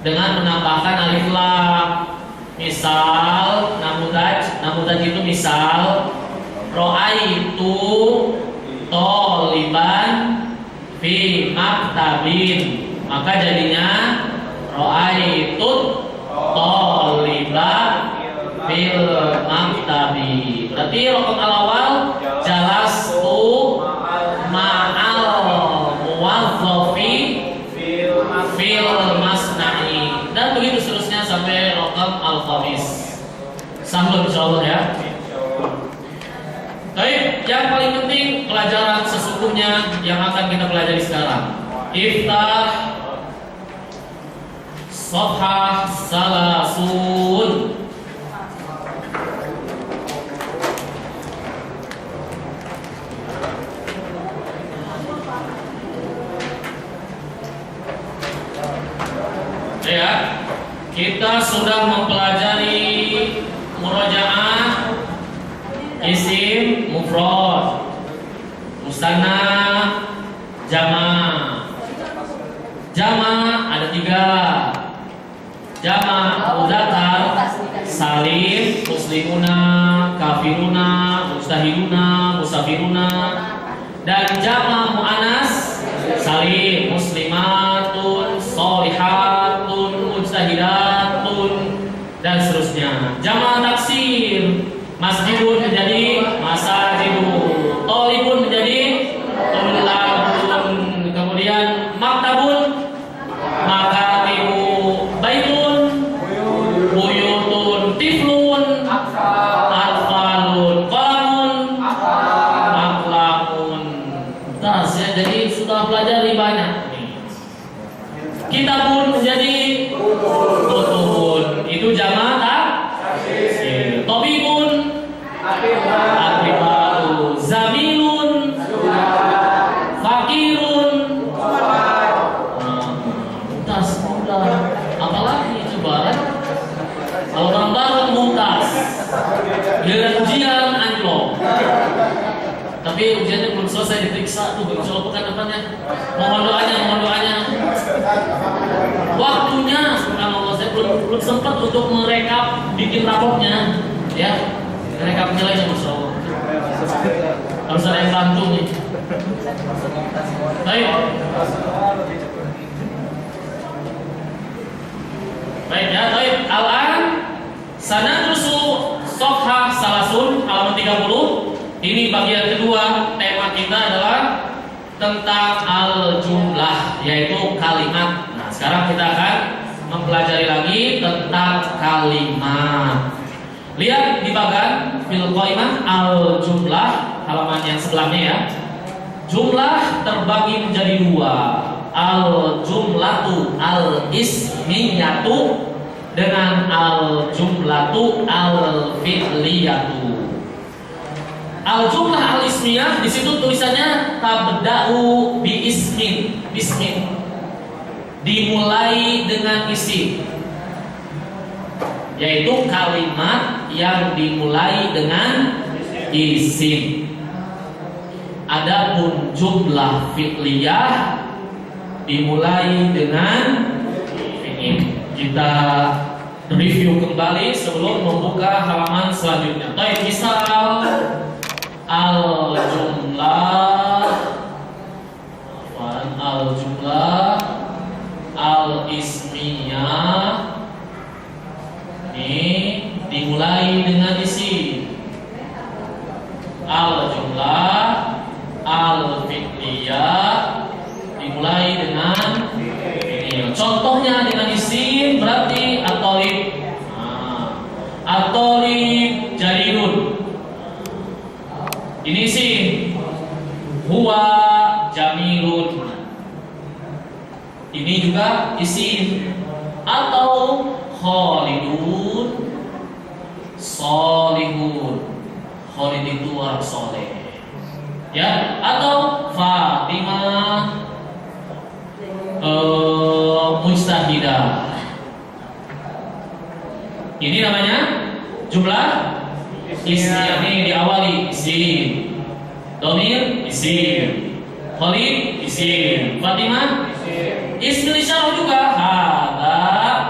dengan menambahkan alif lam. Misal namudaj itu misal ro'aitu toliban fi maktabin, maka jadinya ro'aitu toliban fil maktabi. Berarti rokam al-awal jalastu ma'al muwazzafi fil masna'i, dan begitu seterusnya sampai rokam al-khamis. Sambung insyaallah ya. Baik, yang paling penting pelajaran sesungguhnya yang akan kita pelajari sekarang. Iftah Safhah Salasun. Ya, kita sudah mempelajari murojaah isim mufrad, musanna, jama'. Jama' ada 3. Jama' mudzakkar salim, muslimuna, kafiruna, mustahiduna, musafiruna. Dan jama' muannas salim, muslimatun, sholihatun, mujtahidatun, dan seterusnya. Jama' taksir, masjidun menjadi masajidun, thalibun menjadi tulabun, kemudian maktabun makatibu, baitun buyutun, tiflun atfalun, qalamun aqlamun. Tas ya, jadi sudah pelajari banyak nih. Kitabun menjadi kutubun, itu jama' taksir. Tabibun atibau, zamilun fakirun. Mumtaz udah, apalagi coba kan? Kalau orang baru mumtaz, giliran ujian anjlok. Tapi ujiannya belum selesai diperiksa tuh, insya Allah pekan depannya. Mohon doanya. Waktunya, subhanallah, saya belum sempat untuk merekap, bikin raportnya, ya. Rekap nilainya, masya Allah. Harus ada yang bantu nih. Baik ya, baik. Al-an sanadrusu Safhah Salasun halaman 30. Ini bagian kedua. Tema kita adalah tentang al-jumlah, yaitu kalimat. Nah, sekarang kita akan mempelajari lagi tentang kalimat. Lihat di bagan fil qaimah al-jumlah halaman yang sebelumnya ya. Jumlah terbagi menjadi 2. Al-jumlatu al-ismiyatu dengan al-jumlatu al-fi'liyatu. Al-jumlah al-ismiyah di situ tulisannya tabda'u bi ismin, bismin. Dimulai dengan isim, yaitu kalimat yang dimulai dengan isim. Adapun jumlah fi'liyah dimulai dengan fi'il. Kita review kembali sebelum membuka halaman selanjutnya. Baik, misal al-jumlah al-ismiyah ini dimulai dengan isim. Al-jumlah al-fi'liyah dimulai dengan fi'il. Contohnya dengan isim berarti at-thalib. At-thalib jarirun. Ini isim. Huwa jamilun. Ini juga isim. Atau Khalidun Solihun. Khalid itu orang soleh, ya. Atau Fatimah Mujtahidah. Ini namanya jumlah isim. Ini diawali isim. Domir isim. Khalid isim. Fatimah isim. Ismul isyarah juga. Hada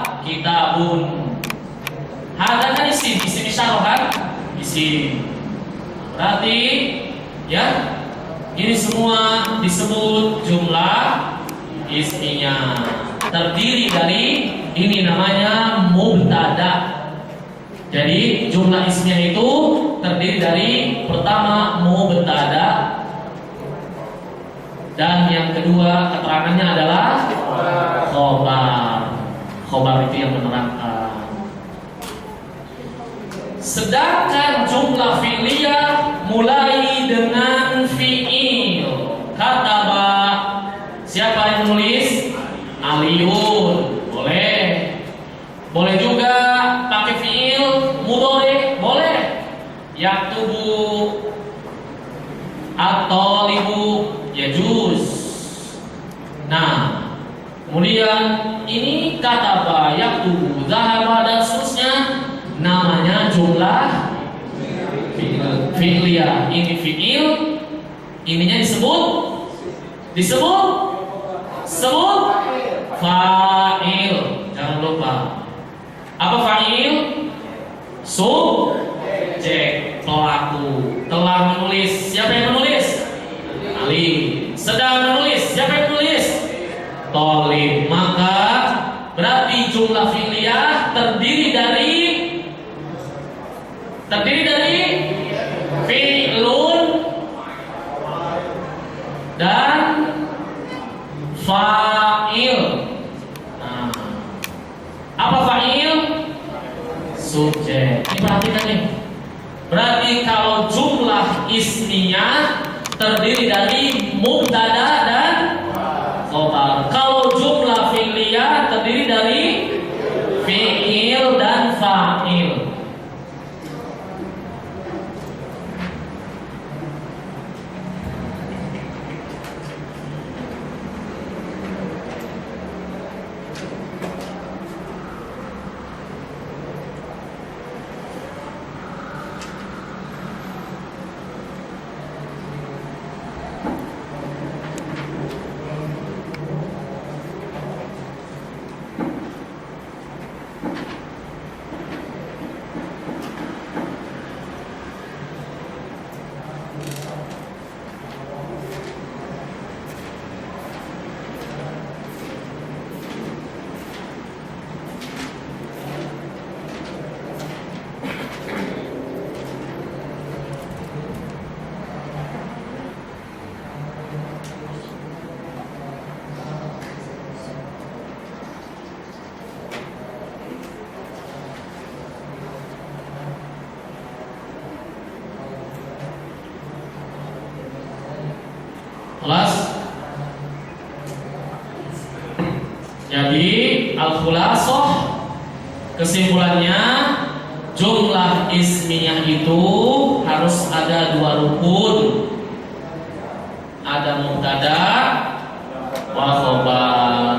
isim. Berarti ya, ini semua disebut jumlah ismiyah. Terdiri dari, ini namanya mubtada. Jadi jumlah ismiyah itu terdiri dari pertama mubtada, dan yang kedua keterangannya adalah khobar. Khobar itu yang menerangkan. Sedangkan jumlah fi'liyah mulai dengan fi'il. Kataba, siapa yang menulis? Aliyun. Boleh. Boleh juga pakai fi'il mudhari, boleh. Yaktubu, at-talibu, yajuz. Nah, kemudian ini kataba, yaktubu, zahaba, dan seterusnya namanya jumlah fi'liyah. Ini fi'il, ininya disebut fa'il. Jangan lupa. Apa fa'il? Subjek, pelaku. Telah menulis, siapa yang menulis? Ali. Sedang menulis, siapa yang menulis? Thalib. Maka berarti jumlah fi'liyah terdiri dari fi'lun dan fa'il. Nah, apa fa'il? Subjek. Ini perhatikan nih. Berarti kalau jumlah ismiyah terdiri dari mubtada dan khobar. Kalau jumlah fi'liyah terdiri dari fi'il dan fa'il. Kelas. Jadi al-khulasah, kesimpulannya jumlah ismiyah itu harus ada dua rukun. Ada mubtada wa khobar.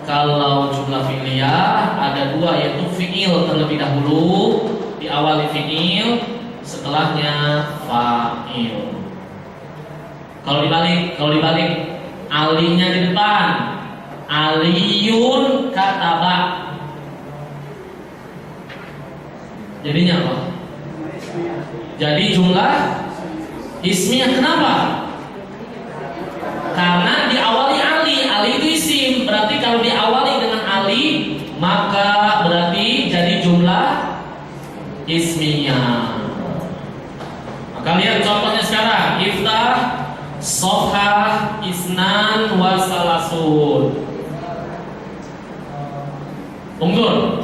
Kalau jumlah fi'liyah ada dua, yaitu fi'il terlebih dahulu, diawali fi'il, setelahnya fa'il. Kalau dibalik, alinya di depan, aliyun kataba. Jadinya apa? Jadi jumlah ismiyah. Kenapa? Karena diawali ali itu isim. Berarti kalau diawali dengan ali, maka berarti jadi jumlah ismiyah. Maka lihat contohnya sekarang. Iftah Sohah isnan wa salasun. Unggul.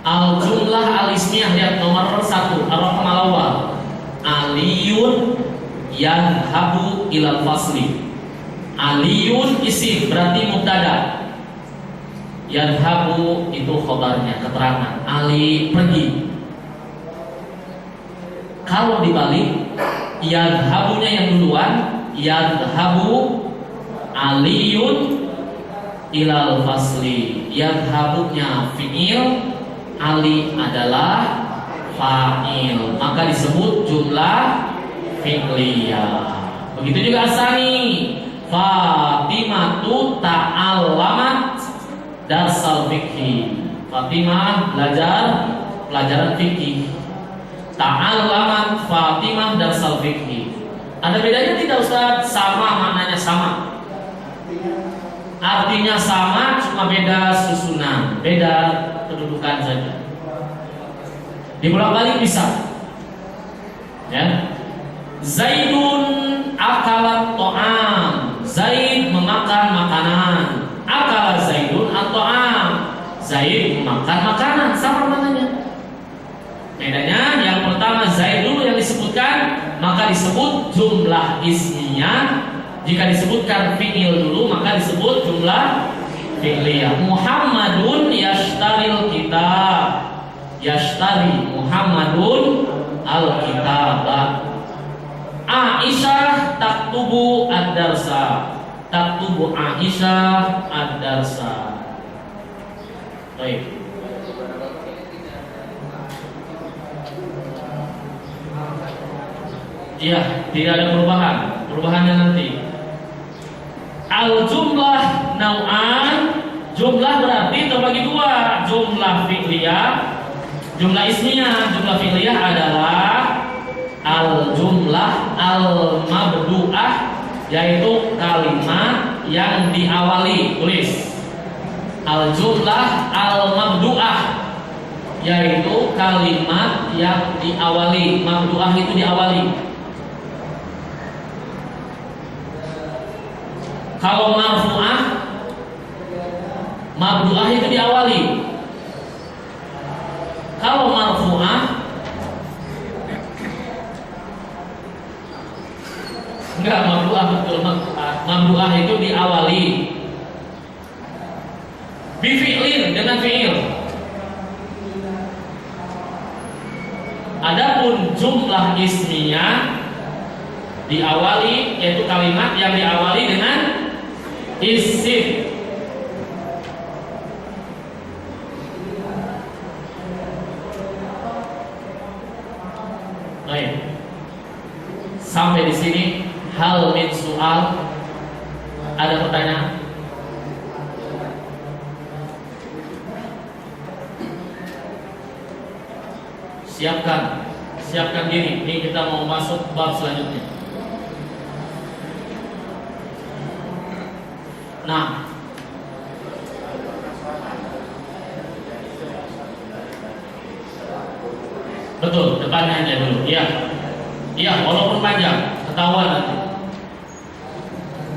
Al jumlah al ismiyah, lihat nomor 1, ar-raqam al-awwal. Aliyun yanhabu ilal fasli. Aliyun isim, berarti mubtada. Yanhabu itu khobarnya, keterangan. Ali pergi. Kalau dibalik, yadhabunya yang duluan, yadhabu aliyun ilal fasli. Yadhabunya fi'il, ali adalah fa'il, maka disebut jumlah fi'liyah. Begitu juga asani. Fatimatu ta'allamat darsal fikhi. Fatimah belajar pelajaran fikih. Ta'allamat Fatimah darsal fikih. Ada bedanya tidak Ustaz? Sama, maknanya sama. Artinya sama, cuma beda susunan, beda kedudukan saja. Dibolak-balik bisa. Ya. Zaidun akalat to'am. Zaid memakan makanan. Akala Zaidun at-to'am. Zaid memakan makanan, sama maknanya. Bedanya yang pertama Zaid dulu yang disebutkan, maka disebut jumlah ismiyah. Jika disebutkan fi'il dulu, maka disebut jumlah fi'liyah. Muhammadun yashtaril kitab. Yashtari Muhammadun al-kitaba. Aisyah taktubu ad-darsa. Taktubu Aisyah ad-darsa. Baik. Iya, tidak ada perubahan. Perubahannya nanti. Al-jumlah nau'an. Jumlah berarti terbagi dua. Jumlah fi'liyah, jumlah ismiyah. Jumlah fi'liyah adalah al-jumlah al-mabdu'ah, yaitu kalimat yang diawali. Tulis al-jumlah al-mabdu'ah, yaitu kalimat yang diawali. Mabdu'ah itu diawali. Kalau marfu'ah, mabdu'ah itu diawali. Kalau marfu'ah, enggak, mabdu'ah betul, mabdu'ah itu diawali bifi'lin, dengan fi'il. Adapun jumlah ismiyah diawali, yaitu kalimat yang diawali dengan isim. Baik. Sampai di sini hal min soal. Ada pertanyaan? Siapkan diri. Ini kita mau masuk bab selanjutnya. Nah, betul, depannya aja dulu. Iya, walaupun panjang, ketahuan nanti.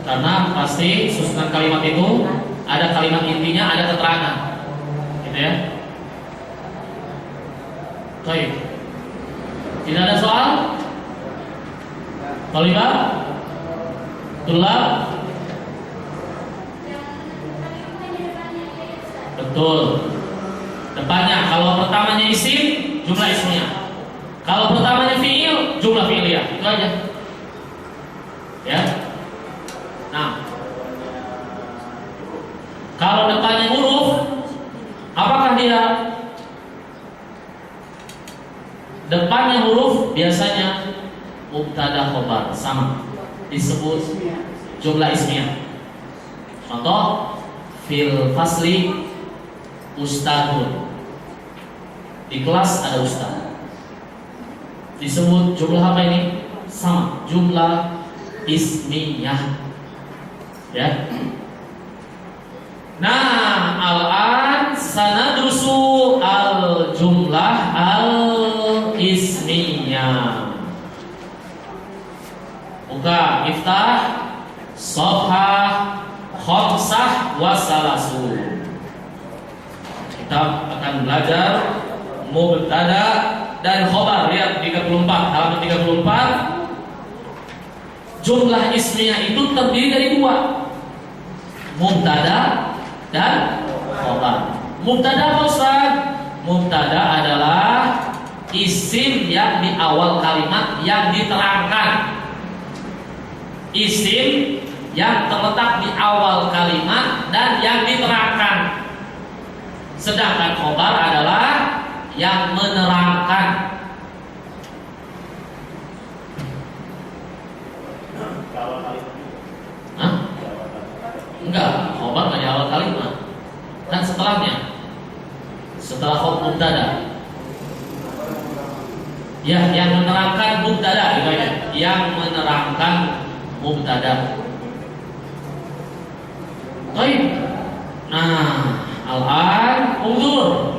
Karena pasti susunan kalimat itu ada kalimat intinya, ada keterangan, gitu ya. Baik. Tidak ada soal? Tolibah? Tulab? Betul. Depannya, kalau pertamanya isim, jumlah ismnya. Kalau pertamanya fi'il, jumlah fi'liyah. Itu aja. Ya. Nah, kalau depannya huruf, apakah dia? Depannya huruf biasanya mubtada khobar, sama, disebut jumlah ismiyah. Contoh, fil fasli ustadun. Di kelas ada ustad. Disebut jumlah apa ini? Sama, jumlah ismiyah. Ya. Nah, al-an sanadrusu al-jumlah al-ismiyah. Buka, iftah Shafhah khamsah wa salasun. Kita akan belajar mubtada dan khobar. Lihat 34, halaman 34. Jumlah ismiyah itu terdiri dari dua, mubtada dan khobar. Mubtada apa Ustaz? Mubtada adalah isim yang di awal kalimat yang diterangkan. Isim yang terletak di awal kalimat dan yang diterangkan. Sedangkan khobar adalah yang menerangkan. Hah? Enggak, khobar nggak di awal kalimat, kan setelahnya. Setelah khobar mubtada. Ya, yang menerangkan mubtada gitu aja. Yang menerangkan mubtada. Baik. Nah, al-an unzur.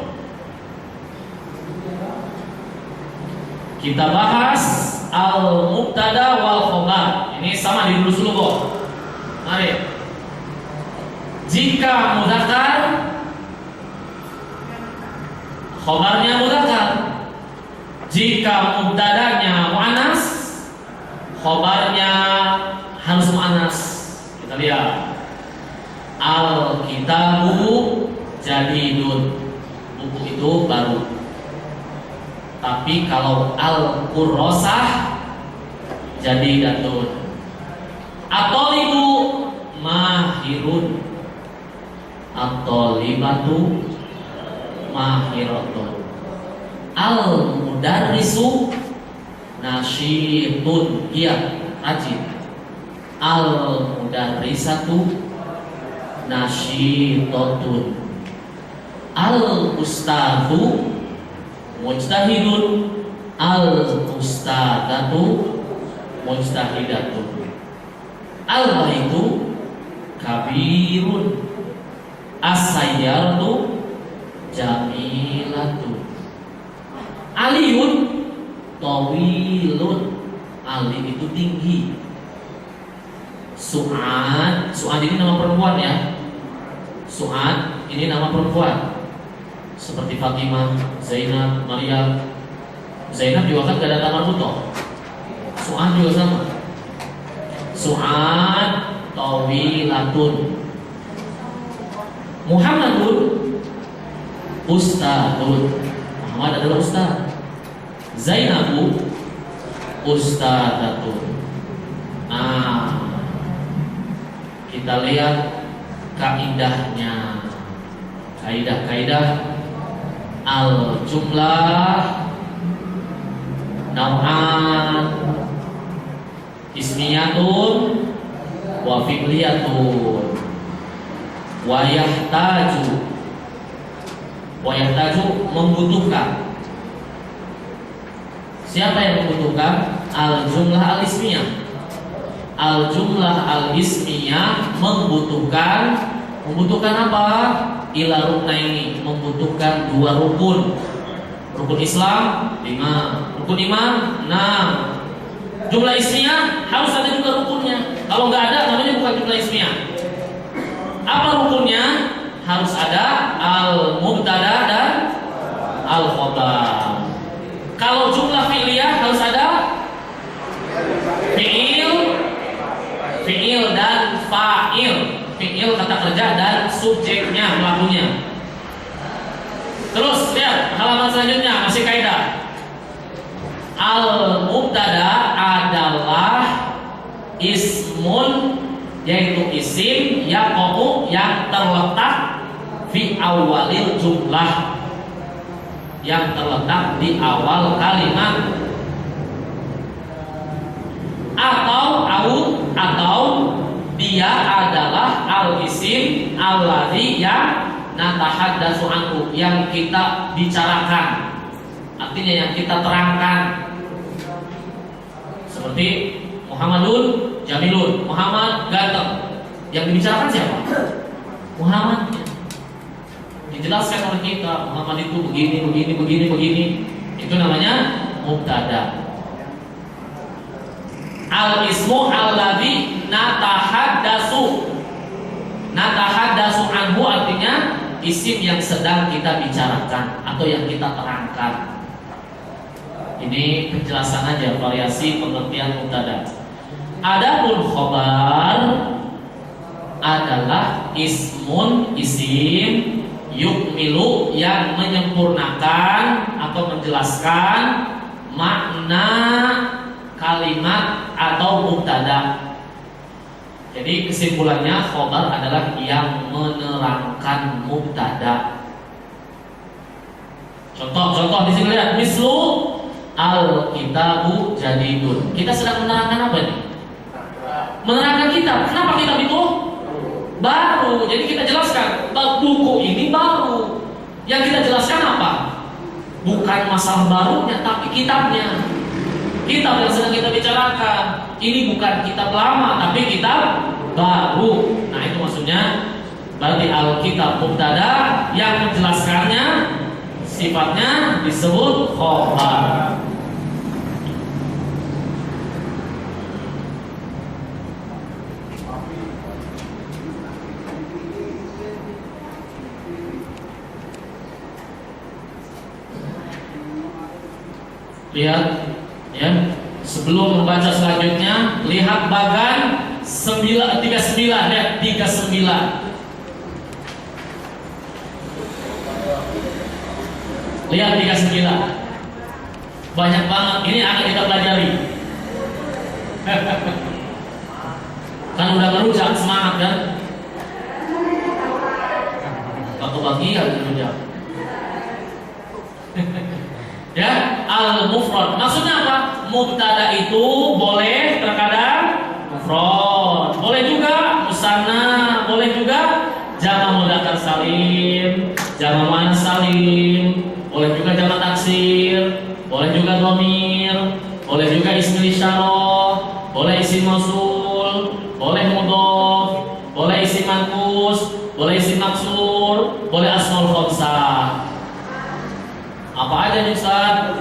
Kita bahas al-mubtada wal khobar. Ini sama dulu kok. Mari. Jika mudzakkar, khobarnya mudzakkar. Jika mubtadanya muannas, khobarnya harus muannas. Kita lihat. Al-kitabu jadidun. Buku itu baru. Tapi kalau al-kurrosah jadidatun. At-talibu mahirun. At-talibatu mahiratun. Al-mudarrisu nasyitun. Iya, rajin. Al-mudarrisatu nasyitatun. Al-ustadzu mujtahidun. Al-ustadzatu mujtahidatun. Al-baitu kabirun. As-sayyaratu jamilatun. Aliyun tawilun. Ali itu tinggi. Su'ad ini nama perempuan ya. Su'ad ini nama perempuan. Seperti Fatimah, Zainab, Maryam. Zainab juga kan gak ada tangan butoh. Su'ad juga sama. Su'ad tawilatun. Muhammadun ustadun. Muhammad adalah ustad. Zainabu ustadatun. Nah, kita lihat kaidahnya. Kaidah al-jumlah naw'an ismiyatun wa fi'liyatun wa yahtaju membutuhkan. Siapa yang membutuhkan? Al-jumlah al-ismiyah. Al-jumlah al-ismiyah membutuhkan apa? Ila ruknaini, membutuhkan 2 rukun. Rukun Islam 5, rukun iman 6. Jumlah ismiyah harus ada juga rukunnya. Kalau nggak ada namanya bukan jumlah ismiyah. Apa rukunnya? Harus ada al-mubtada dan al-khobar. Kalau jumlah fi'liyah harus ada fi'il dan fa'il. Fi'il kata kerja dan subjeknya, pelakunya. Terus lihat halaman selanjutnya, masih kaidah. Al-mubtada adalah ismun, yaitu isim yaqa'u yang terletak fi awalil jumlah, yang terletak di awal kalimat. Atau dia adalah al-isim alladzi yang natahaddatsu anhu, yang kita bicarakan, artinya yang kita terangkan. Seperti Muhammadun jamilun, Muhammad ganteng. Yang dibicarakan siapa? Muhammad. Dijelaskan oleh kita, Muhammad itu begini. Itu namanya mubtada. Al-ismu alladzi natahaddatsu anhu artinya isim yang sedang kita bicarakan atau yang kita terangkan. Ini penjelasan aja, variasi pengertian mubtada. Adapun khobar adalah ismun, isim yukmilu, yang menyempurnakan atau menjelaskan makna kalimat atau mubtada. Jadi kesimpulannya khobar adalah yang menerangkan mubtada. Contoh di sini lihat, mislu al-kitabu jadidun. Kita sedang menerangkan apa nih? Menerangkan kitab. Kenapa kitab itu baru? Jadi kita jelaskan buku ini baru. Yang kita jelaskan apa? Bukan masalah barunya, tapi kitabnya. Kitab yang sedang kita bicarakan ini bukan kitab lama, tapi kitab baru. Nah itu maksudnya. Berarti Alkitab mubtada yang menjelaskannya sifatnya disebut khobar. Lihat ya, sebelum membaca selanjutnya, lihat bagan 39, lihat 39. Lihat 39. Banyak banget, ini akan kita pelajari. Kan udah ngerujak, semangat kan? Waktu bagian ngerujak. Ya, al-mufrad. Maksudnya apa? Mubtada itu boleh terkadang mufrad, boleh juga musanna, boleh juga jamak mudzakkar salim, jamak muannas salim, boleh juga jamak taksir, boleh juga dhamir, boleh juga ismil isyarah, boleh isim mausul, boleh mudhof, boleh isim manqus, boleh isim maksur, boleh asmaul khamsah. Apa aja nih Ustaz?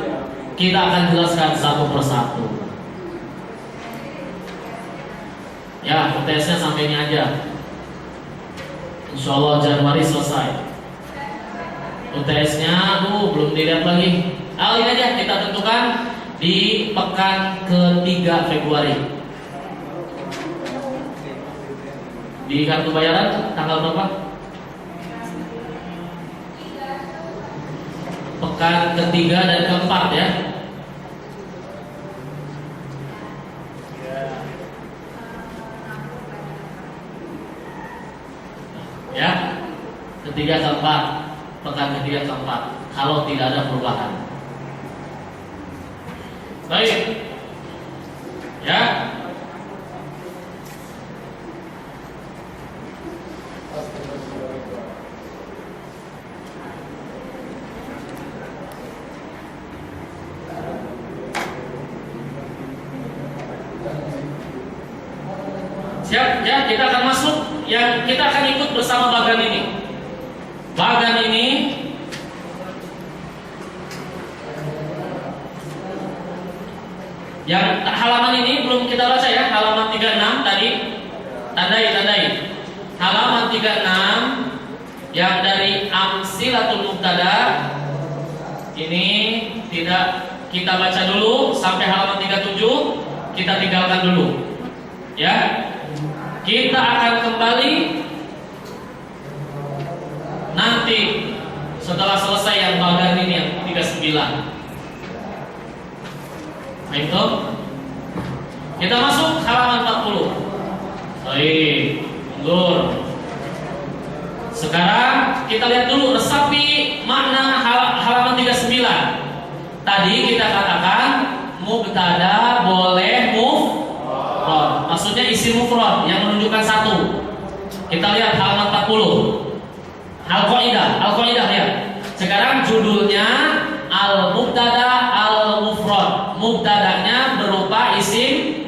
Kita akan jelaskan satu persatu. Ya, UTS-nya sampai ini aja. Insya Allah Januari selesai. UTS-nya belum dilihat lagi. Ini aja kita tentukan di pekan ke-3 Februari. Di kartu bayaran tanggal berapa? Pekan ke-3 dan ke-4 ya. Ya, ke-3 ke-4, pekan ke-3 ke-4. Kalau tidak ada perubahan. Baik. Ya. Siap ya, kita akan masuk yang kita akan ikut bersama bagan ini. Bagan ini yang halaman ini belum kita baca ya, halaman 36 tadi. Tandai. Halaman 36 yang dari amsilatul mubtada ini tidak kita baca dulu sampai halaman 37, kita tinggalkan dulu. Ya. Kita akan kembali nanti setelah selesai yang bagan ini yang 39. Baik toh? Kita masuk halaman 40. Baik, mundur. Sekarang kita lihat dulu resapi makna halaman 39. Tadi kita katakan mubtada boleh mufrad. Maksudnya isi mufrad yang menunjukkan satu. Kita lihat halaman 40. Al-Qaidah lihat. Sekarang judulnya al-mubtada al-mufrad. Mubtadanya berupa isim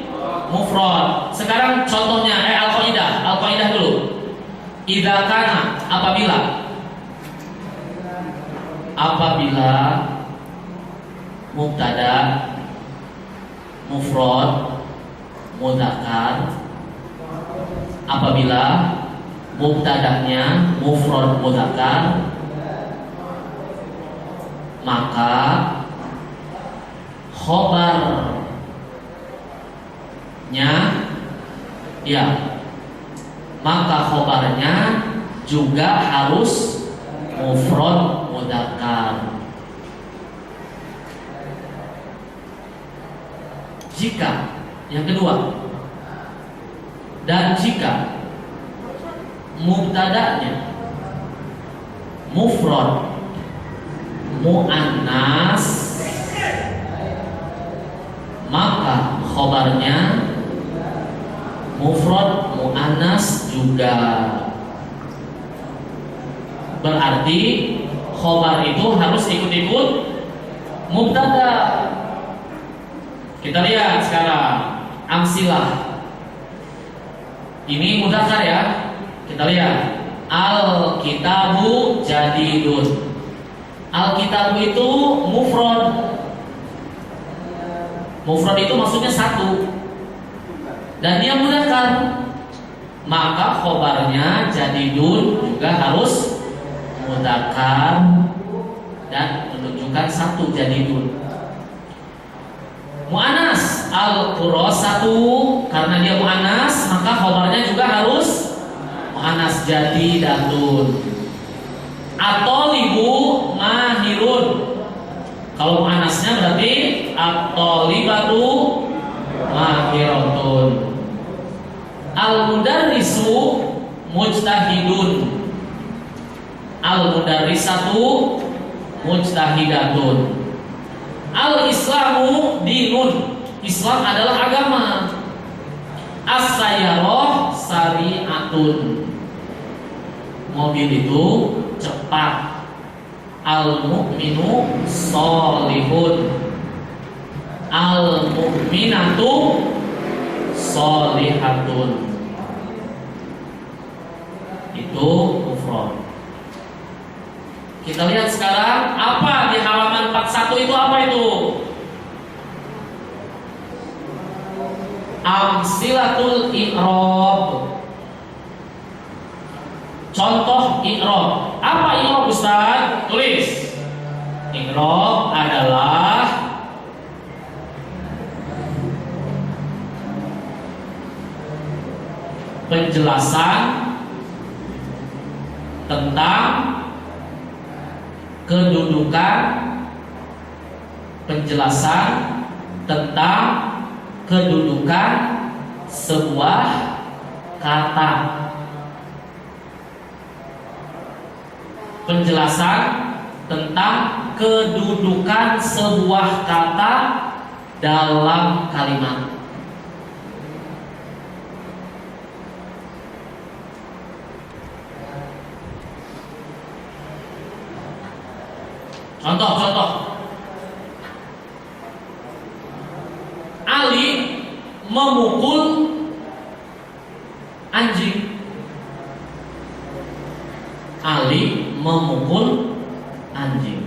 mufrad. Sekarang contohnya Al-Qaidah dulu. Idza kana, apabila mubtada mufrad mudzakkar, apabila mubtadanya mufrad mudzakkar, maka khobarnya juga harus mufrad mudzakkar. Jika yang kedua, dan jika mubtada'nya mufrad muannas, maka khobarnya mufrad muannas juga. Berarti khobar itu harus ikut-ikut mubtada. Kita lihat sekarang amsilah. Ini mudzakkar ya. Kita lihat al-kitabu jadidun. Al-kitabu itu mufrad. Mufrad itu maksudnya satu. Dan dia mudzakkar. Maka khobarnya jadidun juga harus mudzakkar dan menunjukkan satu jadidun. Mu'anas al-qurasatu, karena dia mu'anas maka khobarnya juga harus mu'anas jadidatun. At-thalibu mahirun, kalau mu'anasnya berarti at-thalibatu mahiratun. Al-mudarrisu mujtahidun, al-mudarrisatu mujtahidatun. Al-islamu dinun, Islam adalah agama. As-sayyarah syari'atun, mobil itu cepat. Al-mu'minu sholihun, al-mu'minatu sholihatun. Itu mufrad. Kita lihat sekarang apa di halaman 41 itu, apa itu? Amsilatul i'rab. Contoh i'rab. Apa i'rab, Ustaz? Tulis. I'rab adalah penjelasan tentang kedudukan, penjelasan tentang kedudukan sebuah kata. Penjelasan tentang kedudukan sebuah kata dalam kalimat. Contoh. Ali memukul anjing. Ali memukul anjing.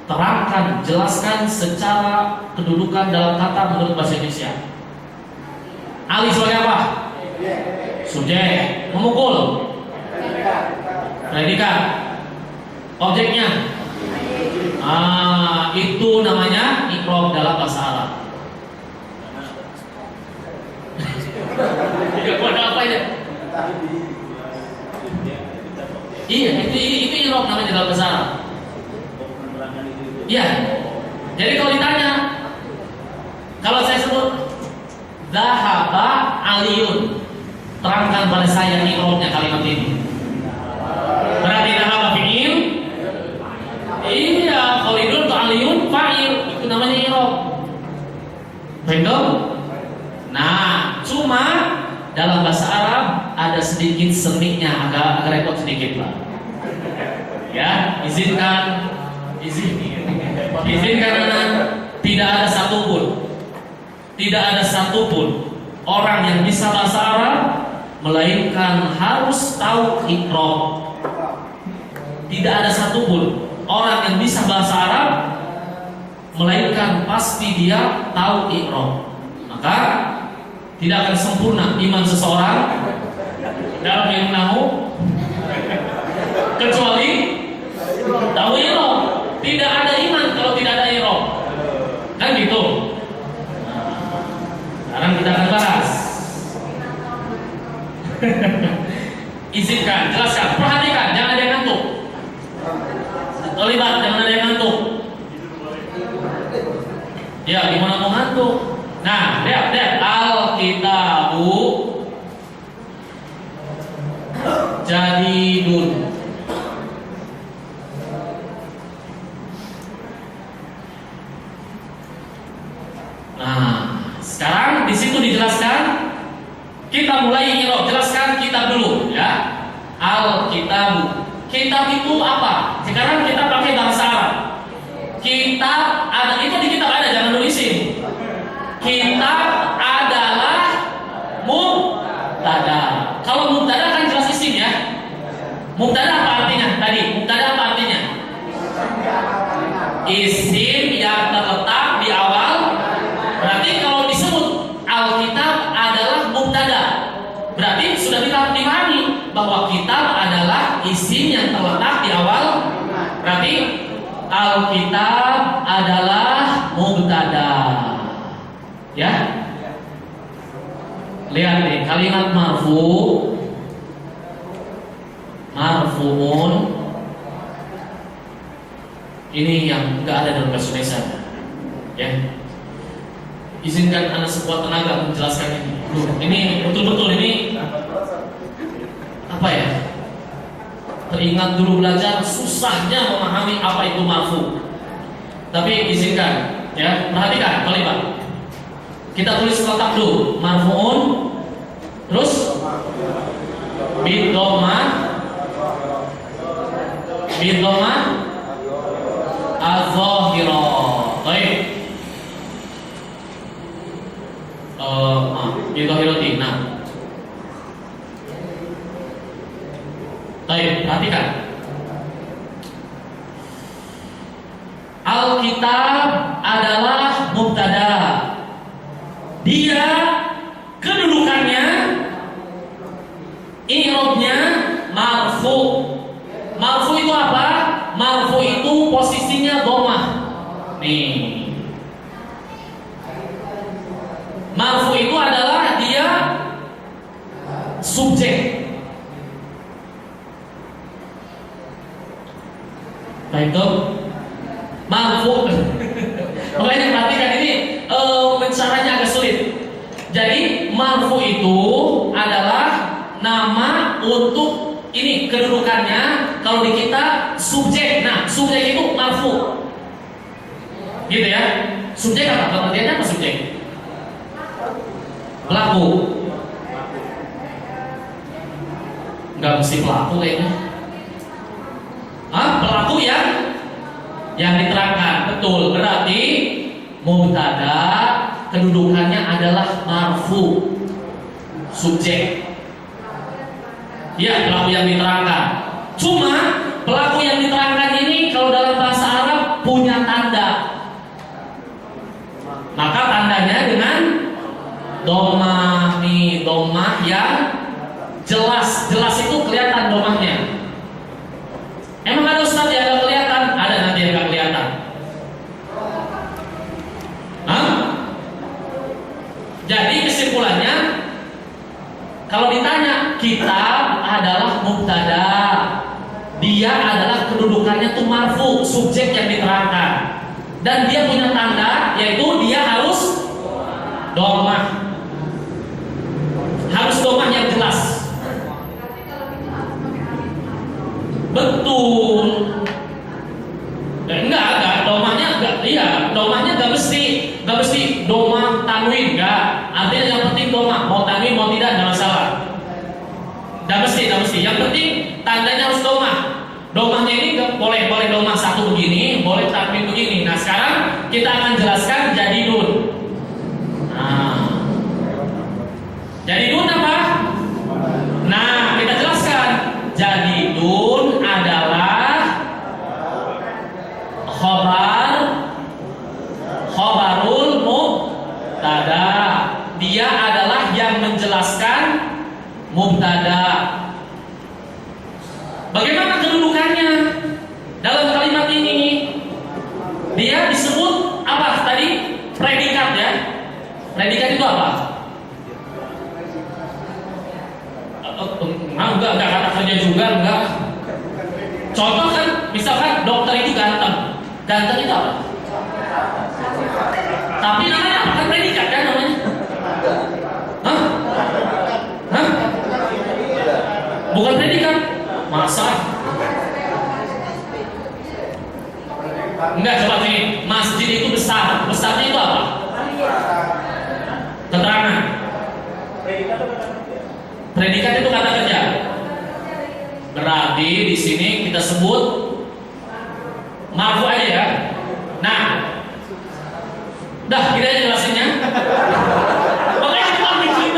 Terangkan, jelaskan secara kedudukan dalam kata menurut bahasa Indonesia. Ali sebagai apa? Subjek. Memukul predikat. Objeknya itu namanya i'rab dalam bahasa Arab. Apa ini? Iya, itu i'rab namanya dalam bahasa Arab. Iya. Jadi kalau ditanya, kalau saya sebut Dhahaba Aliyun, terangkan pada saya i'rabnya kalimat ini. Berarti dhahaba fi'il. Iya, Khalidun atau Aliyun fa'il, itu namanya i'rab. Betul? Nah, cuma dalam bahasa Arab ada sedikit semiknya, agak repot sedikit lah. Ya, izinkan karena tidak ada satupun orang yang bisa bahasa Arab melainkan harus tahu i'rab. Tidak ada satupun orang yang bisa bahasa Arab melainkan pasti dia tahu i'rab. Maka tidak akan sempurna iman seseorang dalam ilmu nahwu kecuali tahu i'rab. Tidak ada iman kalau tidak ada i'rab. Kan gitu. Sekarang kita akan bahas. Izinkan, jelaskan, perhatikan, jangan ada yang ngantuk. Terlibat, jangan ada yang ngantuk. Ya, gimana mau ngantuk? Nah, lihat, Al-kitabu jadidun. Nah, sekarang di situ dijelaskan. Kita mulai i'rab, jelaskan kitab dulu, ya. Al-kitabu. Kitab itu apa? Sekarang kita pakai bahasa Arab. Kitab Mubtada apa artinya? Tadi mubtada apa artinya? Isim yang terletak di awal. Berarti kalau disebut Alkitab adalah mubtada, berarti sudah kita dipahami bahwa kitab adalah isim yang terletak di awal. Berarti Alkitab adalah mubtada. Ya. Lihat nih kalimat marfu'un ini yang enggak ada dalam bahasa Indonesia. Ya. Izinkan anak sekuat tenaga menjelaskan ini. Ini betul-betul ini apa ya? Teringat dulu belajar susahnya memahami apa itu marfu. Tapi izinkan ya, perhatikan kalimat. Kita tulis letak dulu marfu'un, terus bidhamma az-zahirah. Baik. Bidhahirati. Nah. Baik, perhatikan. Alkitab adalah mubtada. Dia kedudukannya i'rabnya marfu. Marfu itu apa? Marfu itu posisinya dhammah. Nih. Marfu itu adalah dia subjek. Baik tuh. Marfu. Makanya perhatikan ini caranya agak sulit. Jadi marfu itu adalah nama untuk ini kedudukannya kalau di kita subjek. Nah, subjek itu marfu. Gitu ya. Subjek apa? Pengertiannya apa subjek? Pelaku. Enggak mesti pelaku kayaknya. Pelaku yang diterangkan. Betul. Berarti mubtada kedudukannya adalah marfu. Subjek. Ya, pelaku yang diterangkan. Cuma pelaku yang diterangkan ini kalau dalam bahasa Arab punya tanda. Maka tandanya dengan dhammah, nih dhammah yang jelas itu kelihatan dhammahnya. Emang ada Ustaz yang nggak kelihatan? Ada nanti yang nggak kelihatan. Jadi kesimpulannya, kalau ditanya kitab adalah mubtada, dia adalah kedudukannya tuh marfu, subjek yang diterangkan, dan dia punya tanda yaitu dia harus dhammah. Harus dhammah yang jelas. Betul. Enggak, dhammahnya enggak, iya, dhammahnya enggak mesti dhammah tanwin, enggak. Artinya yang penting dhammah, mau tanwin mau tidak enggak masalah. Enggak mesti. Yang penting tandanya harus dhammah. Dhammahnya ini boleh dhammah satu begini, boleh tanwin begini. Nah, sekarang kita akan jelaskan jadidun. Nah, jadidun apa? Nah, kita jelaskan. Jadidun adalah khobarul mubtada. Dia adalah yang menjelaskan mubtada. Bagaimana kedudukannya dalam kalimat ini? Dia disebut apa tadi? Predikat ya. Predikat itu apa? Enggak kata kerja juga, enggak. Contoh kan, misalkan dokter itu ganteng. Ganteng itu apa? Tapi namanya apa? Kan predikat kan namanya? Hah? Bukan predikat. Masa? Enggak, coba sini. Masjid itu besar. Besarnya itu apa? Keterangan. Predikat itu kata kerja. Berarti di sini kita sebut marfu aja ya. Nah, dah kita jelasinnya. Makanya kita bikin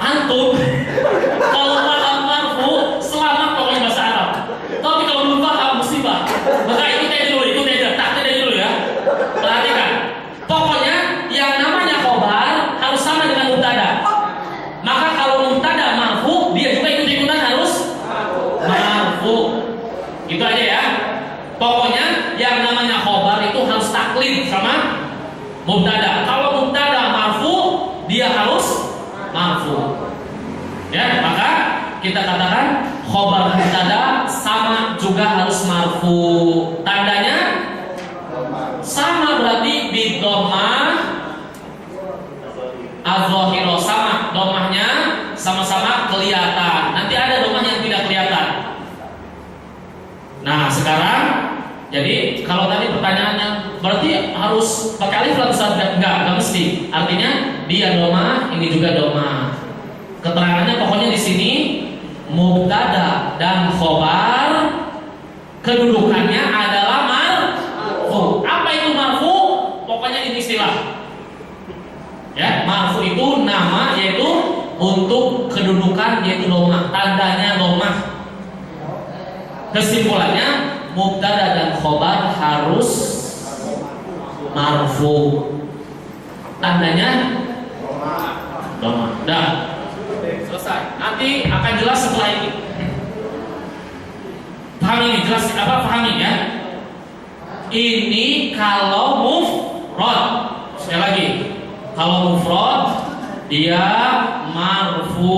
antum kalau paham marfu taklid sama mubtada. Kalau mubtada marfu, dia harus marfu. Ya, maka kita katakan khobar mubtada sama juga harus marfu. Tandanya sama, berarti di dhammah az-zahirah, sama dhammahnya sama-sama kelihatan. Nanti ada dhammah yang tidak kelihatan. Nah, sekarang jadi kalau tadi pertanyaannya berarti harus pakai alif lam Ustaz? Enggak mesti. Artinya dia dhammah, ini juga dhammah. Keterangannya pokoknya di sini mubtada dan khobar kedudukannya adalah marfu. Apa itu marfu? Pokoknya ini istilah. Ya, marfu itu nama, yaitu untuk kedudukan, yaitu dhammah, tandanya dhammah. Kesimpulannya mubtada dan khobar harus marfu. Tandanya dhammah. Dah. Selesai. Nanti akan jelas setelah ini. Paham ini? Jelas apa? Pahami ya. Ini kalau mufrad. Sekali lagi, kalau mufrad dia marfu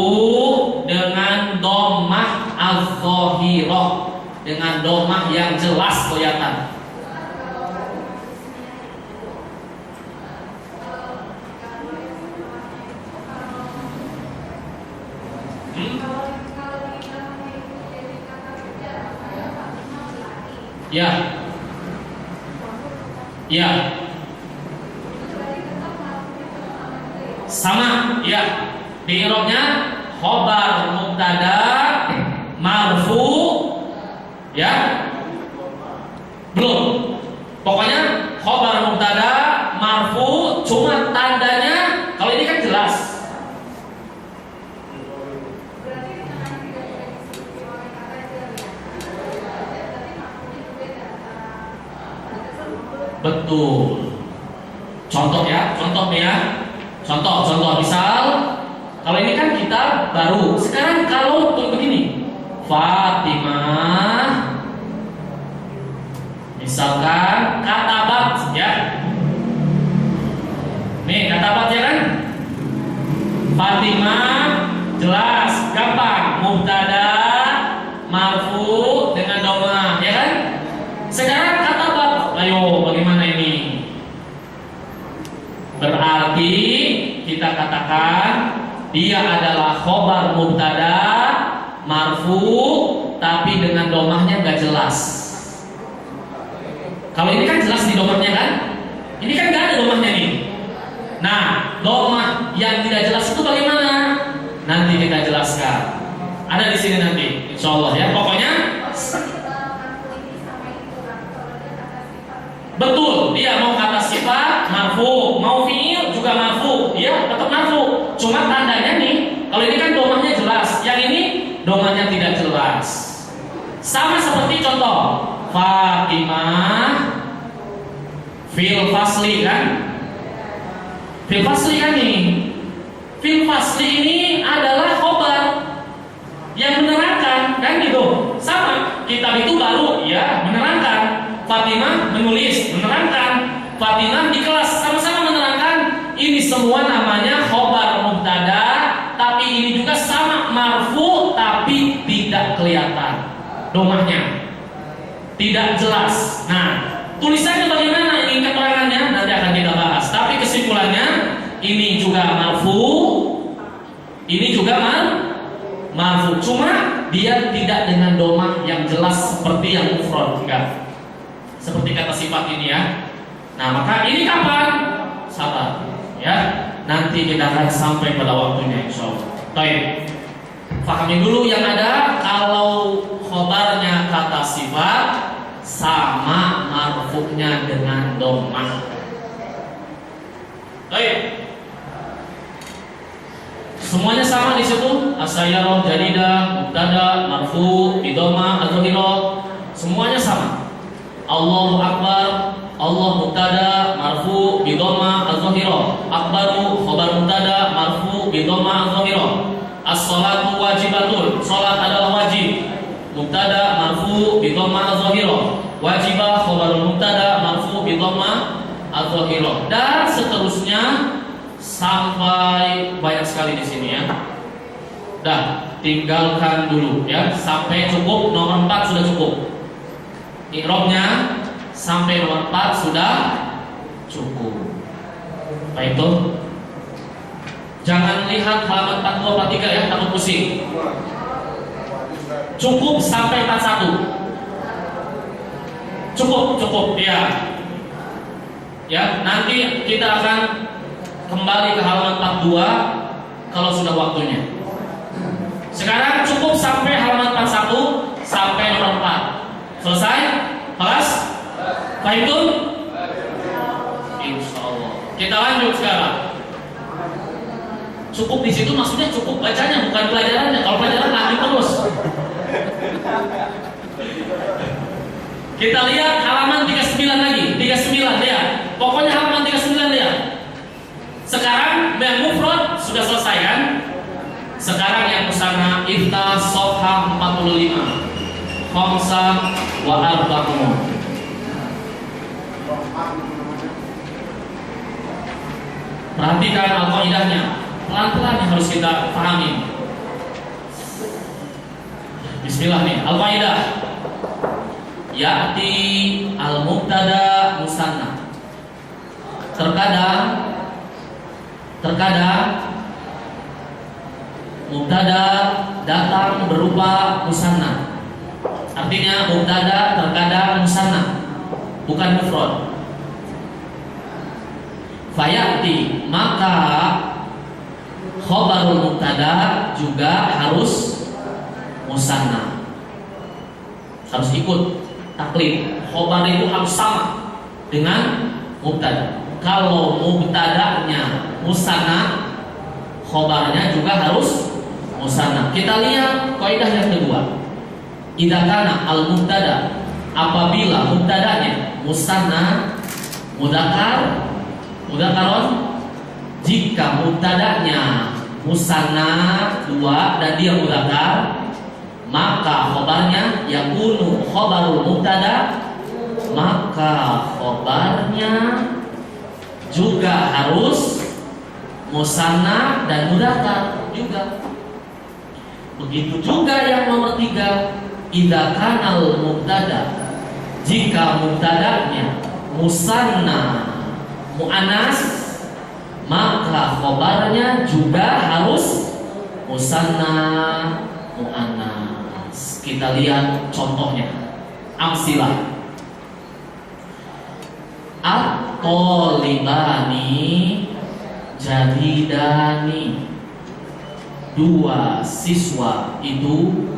dengan dhammah az-zahirah, dengan dhammah yang jelas kelihatan. Ya. Ya. Sama, ya. Di i'rabnya khobar mubtada marfu, ya. Belum. Pokoknya khobar mubtada marfu, cuma tandanya kalau ini kan jelas. Betul. Contoh ya, contoh nih ya. Contoh misal kalau ini kan kita baru. Sekarang kalau begini, Fatimah, misalkan katabat ya. Nih katabat ya kan. Fatimah jelas, gampang, mubtada marfu dengan dhammah ya kan. Sekarang katabat, ayo bagaimana ini? Berarti kita katakan dia adalah khobar mubtada marfu tapi dengan dhammahnya nggak jelas. Kalau ini kan jelas di dhammahnya kan? Ini kan nggak ada dhammahnya nih. Nah, dhammah yang tidak jelas itu bagaimana? Nanti kita jelaskan. Ada di sini nanti, insya Allah ya. Pokoknya betul, dia mau kata sifat marfu, mau fi'il juga marfu, ya tetap marfu. Cuma tandanya nih, kalau ini kan dhammahnya jelas, yang ini dhammahnya tidak jelas. Sama seperti contoh Fatimah fil fasli kan? Fil fasli kan nih. Fil fasli ini adalah khobar yang menerangkan kan gitu. Sama, kitab itu baru ya menerangkan. Fatimah menulis, menerangkan. Fatimah di kelas sama-sama menerangkan. Ini semua namanya khobar mubtada, tapi ini juga sama marfu tapi tidak kelihatan dhammahnya, tidak jelas. Nah, tulisannya bagaimana? Ini keterangannya nanti akan kita bahas. Tapi kesimpulannya ini juga marfu, ini juga marfu. Cuma dia tidak dengan dhammah yang jelas seperti yang mufrad, enggak. Seperti kata sifat ini ya. Nah, maka ini kapan? Sabar ya. Nanti kita akan sampai pada waktunya insyaallah. Baik. Pahami dulu yang ada. Kalau khobarnya kata sifat sama marfu'nya dengan dhammah. Baik. Semuanya sama di situ. As-sayyarah, jadidah, mubtada, marfu, bidhamah, az-zahirah. Semuanya sama. Allahu Akbar, Allah mubtada marfu bidhamma az-zahirah. Akbaru khabar mubtada marfu bidhamma az-zahirah. As-salatu wajibatun, salat adalah wajib. Mubtada marfu bidhamma az-zahirah. Wajibah khabar mubtada marfu bidhamma adh-dhahirah, dan seterusnya sampai banyak sekali di sini ya. Dah, tinggalkan dulu ya, sampai cukup nomor 4 sudah cukup. I'rabnya sampai nomor 4 sudah cukup. Baik tuh. Jangan lihat halaman 42 43 ya, takut pusing. Cukup sampai 41. Cukup ya. Ya, nanti kita akan kembali ke halaman 42 kalau sudah waktunya. Sekarang cukup sampai halaman 41 sampai nomor 4. Selesai? Kelas? Baik tuh? Insyaallah. Kita lanjut sekarang. Cukup di situ maksudnya cukup bacanya, bukan pelajarannya. Kalau pelajaran lanjut terus. Kita lihat halaman 39 lagi. 39 lihat. Pokoknya halaman 39 lihat. Sekarang yang mufrad sudah selesai kan? Sekarang yang musanna ifta safha 45. Khamsa wa arba'un. Perhatikan al-qaidahnya. Pelan-pelan yang harus kita pahami. Bismillah nih, al-qaidah. Ya'ti al-mubtada musanna. Terkadang mubtada datang berupa musanna. Artinya mubtada terkadang musanna, bukan mufrad. Fayati, maka khabarul mubtada juga harus musanna. Harus ikut taklid. Khabar itu harus sama dengan mubtada. Kalau mubtadanya musanna, khabarnya juga harus musanna. Kita lihat kaidah yang kedua. Idza kana al-mubtada, apabila mubtadanya musanna mudzakarun, jika mubtadanya musanna 2 dan dia mudzakar, maka khabarnya yakunu khabarul mubtada, maka khabarnya juga harus musanna dan mudzakar juga. Begitu juga yang nomor 3, idza kanal mubtada, jika mubtadanya musanna muannas, maka khabarnya juga harus musanna muannas. Kita lihat contohnya. Amsilah. At-tolibani jadidani. 2 siswa itu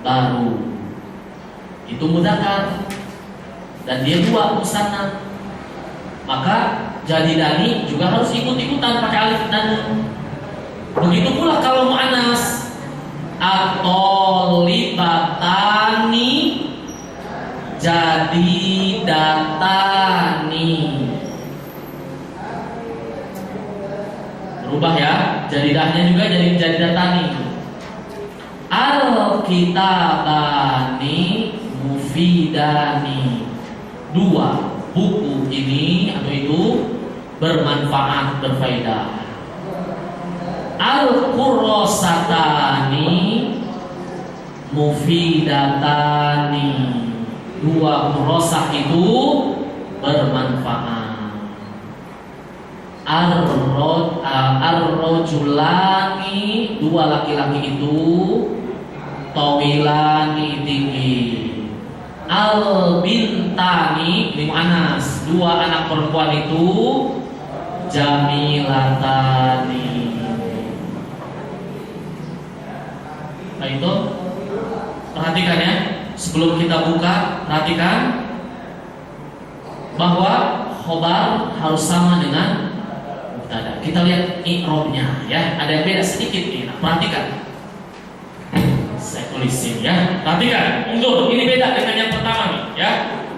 baru. Itu mudzakar dan dia 2 musanna. Maka jadidani juga harus ikut-ikutan pakai alif dan nun. Begitu pula kalau muannas, at-tolibatani jadidatani. Berubah ya, jadidahnya juga jadi jadidatani. Al-kitabani mufidani. 2 buku ini atau itu bermanfaat, berfaedah. Al-kurrosatani mufidatani. 2 kurrosah itu bermanfaat. Ar-rojulani 2 laki-laki itu tawilani tinggi. Al-bintani ini muannas, 2 anak perempuan itu jamilatani. Nah itu perhatikan ya, sebelum kita buka perhatikan bahwa khobar harus sama dengan mubtada. Kita lihat i'rabnya ya, ada yang beda sedikit nih. Nah, perhatikan. Saya tulisin ya. Perhatikan, undur. Ini beda dengan yang pertama nih ya.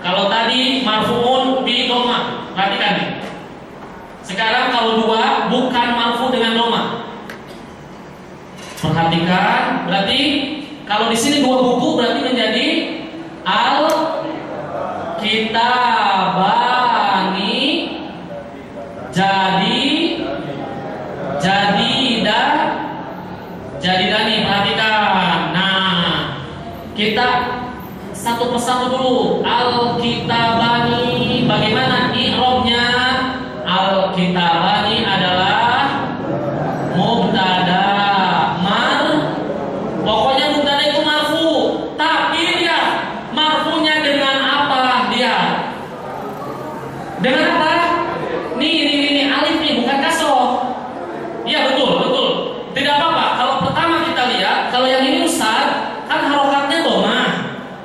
Kalau tadi marfu'un bi dhamma, perhatikan nih. Sekarang kalau 2 bukan marfu dengan dhamma. Perhatikan, berarti kalau di sini 2 buku berarti menjadi al-kitabani Kita satu persatu dulu. Al-kitabani, bagaimana i'rabnya? Al-kitabani adalah mubtada. Pokoknya mubtada itu marfu. Tapi dia marfunya dengan apa dia? Dengan apa? Nih, alif nih, bukan kasroh. Iya betul. Tidak apa-apa. Kalau pertama kita lihat, kalau yang ini Ustaz, kan harokatnya domah,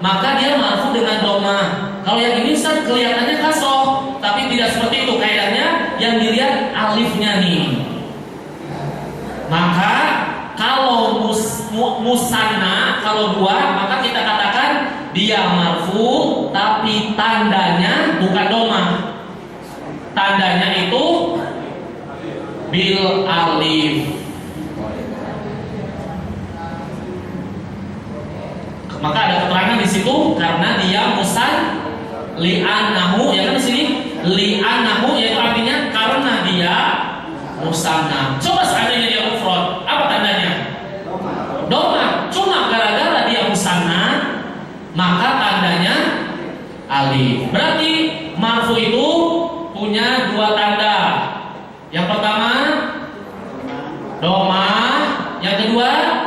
maka dia marfu dengan domah. Kalau yang ini Ustaz kelihatannya kasroh, tapi tidak seperti itu kaidahnya. Yang dilihat alifnya nih. Maka kalau musanna, kalau dua, maka kita katakan dia marfu, tapi tandanya bukan domah. Tandanya itu bil alif. Maka ada keterangan di situ karena dia musan li'annahu, ya kan di sini li'annahu, yaitu artinya karena dia musanna. Coba seandainya dia mufrad, apa tandanya? Domah. Cuma gara-gara dia musanna, maka tandanya alif. Berarti marfu itu punya dua tanda. Yang pertama domah, yang kedua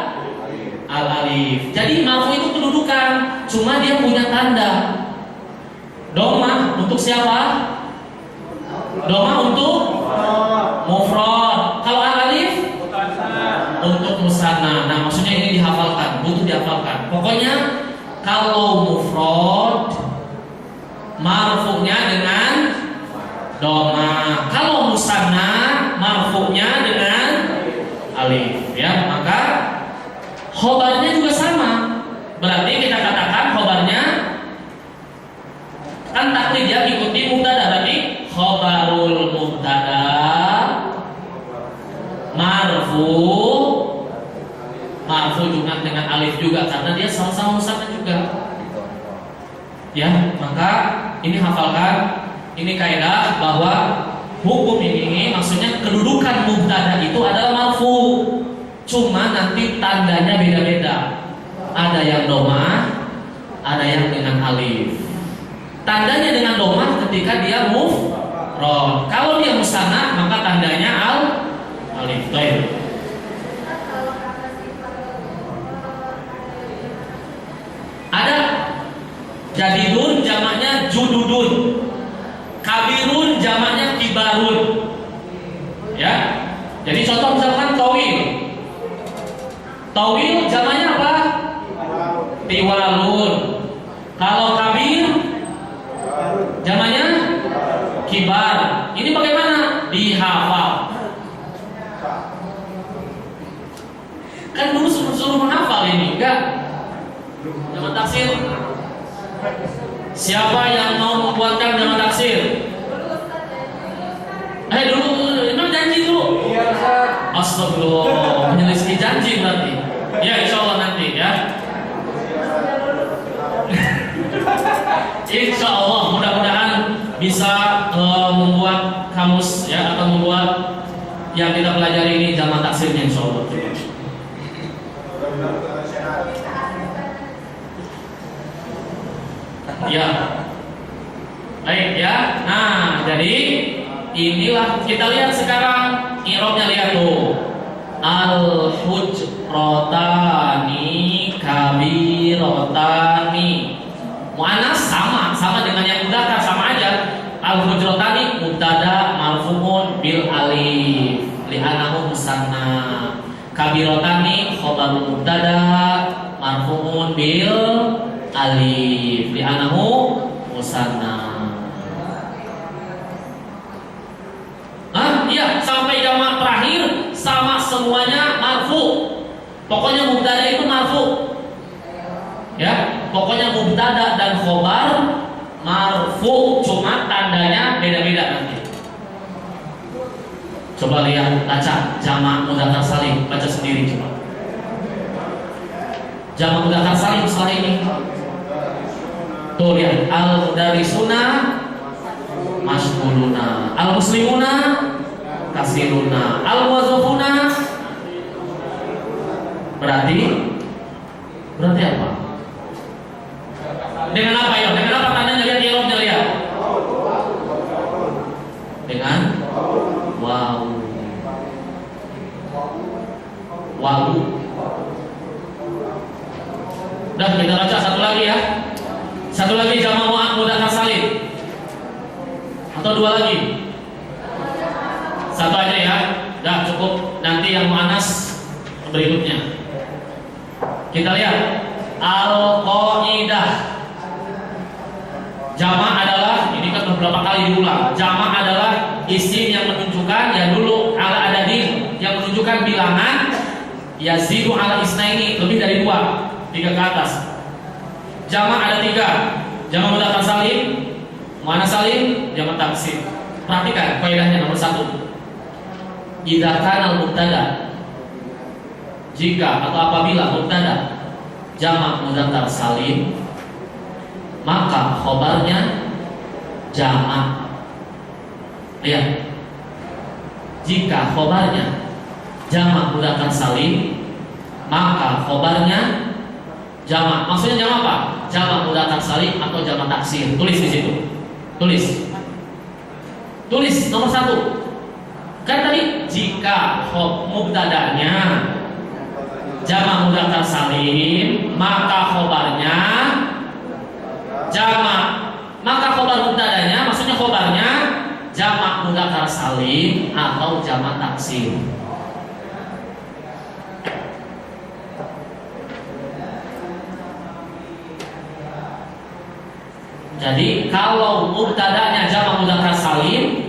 al-alif. Jadi marfu itu kedudukan, cuma dia punya tanda. Domah untuk siapa? Domah untuk mufrad. Kalau al-alif untuk musanna. Nah, maksudnya ini dihafalkan, butuh dihafalkan. Pokoknya kalau mufrad marfu'nya dengan domah. Kalau musanna marfu'nya dengan alif, ya. Maka khobarnya juga sama. Berarti kita katakan khobarnya kan taklid, ya, ikuti mubtada. Berarti khobarul mubtada marfu juga dengan alif juga karena dia sama-sama musanna juga. Ya, maka ini hafalkan. Ini kaidah bahwa hukum ini maksudnya kedudukan mubtada itu adalah marfu. Cuma nanti tandanya beda-beda. Ada yang domah, ada yang dengan alif. Tandanya dengan domah ketika dia mufrad. Kalau dia musanna maka tandanya alif. Baik. Ada jadidun jamaknya jududun. Kabirun jamaknya kibarun. Ya. Jadi contoh misalkan tawil. Tawil jamaknya apa? Tiwalun. Kalau kabir jamaknya kibar. Ini bagaimana? Dihafal. Kan dulu suruh menghafal ini, enggak? Jamak taksir. Siapa yang mau membuatkan jamak taksir? Dulu itu janji dulu. Iya, Ustaz. Astagfirullah, menyelisih janji berarti. Ya, insya Allah nanti, ya. Insya Allah mudah-mudahan bisa membuat kamus, ya, atau membuat yang kita pelajari ini jamak taksirnya insya Allah. Ya, baik, ya. Nah, jadi inilah kita lihat sekarang i'rabnya, lihat tuh. Al-hujratani kabirotani. Muannas sama dengan yang mudzakkar, sama aja. Al-hujratani mubtada marfu'un bil alif li'annahu musanna. Kabirotani khabar mubtada marfu'un bil alif li'annahu musanna. Iya, sampai jamak terakhir sama semuanya marfu. Pokoknya mubtada itu marfu. Ya, pokoknya mubtada dan khobar marfu, cuma tandanya beda-beda nanti. Coba lihat, baca jamak mudzakkar salim, baca sendiri coba. Jamak mudzakkar salim setelah ini. Tuh lihat, al-mudarrisuna mas'uluna, al-muslimuna kasiruna, al-muwazzafuna. Berarti apa? Dengan apa ya? Dengan apa tandanya? Lihat i'rabnya, lihat. Dengan waw. Waw. Dan kita baca satu lagi ya. Satu lagi jamak mudzakkar salim. Atau dua lagi? Satu aja ya. Dah cukup. Nanti yang muannas berikutnya. Kita lihat al-qaidah. Jamak adalah, ini kan beberapa kali diulang. Jamak adalah isim yang menunjukkan ya dulu ala adadin, yang menunjukkan bilangan yazidu ala isnaini, lebih dari 2, 3 ke atas. Jamak ada 3. Jamak mudzakkar salim, muannas salim, jamak taksir. Perhatikan kaidahnya nomor 1. Idza kana al-mubtada, jika atau apabila mubtada jamak mudzakkar salim, maka khobarnya jamak. Lihat, jika khobarnya jamak mudzakkar salim, maka khobarnya jamak. Maksudnya jamak apa? Jamak mudzakkar salim atau jamak taksir. Tulis di situ. Tulis nomor 1. Kan tadi jika mubtadanya jamak mudzakkar salim, maka khobarnya jamak. Maka khobar mubtadanya, maksudnya khobarnya jamak mudzakkar salim atau jamak taksir. Jadi kalau mubtadanya jamak mudzakkar salim,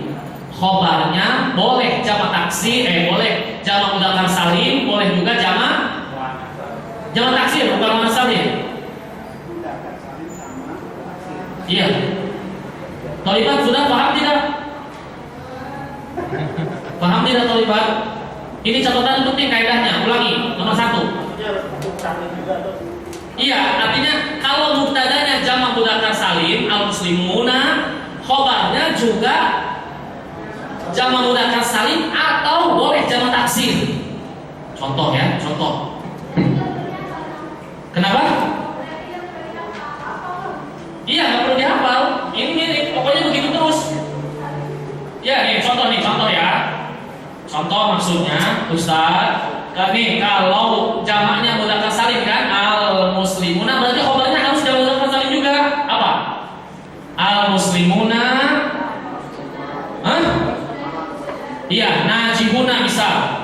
khobarnya boleh jamak taksir, boleh jamak mudzakkar salim, boleh juga jamak taksir, bukan muannas salim. Iya. Tholibat sudah paham tidak? Paham tidak Tholibat? Ini catatan penting kaidahnya. Ulangi, nomor 1. Iya, artinya kalau mubtadanya jamak mudzakkar salim al-muslimuna, khobarnya juga jamak mudzakkar salim atau boleh jamak taksir. Contoh ya, contoh. Kenapa? Iya, nggak perlu dihafal. Ini pokoknya begitu terus. Ya, nih contoh ya. Contoh maksudnya, Ustaz. Nih kalau jamaknya mudzakkar salim kan al-muslimuna, berarti khobarnya harus jamak mudzakkar salim juga. Apa? Al-muslimuna. Hah? Iya, najibuna misal.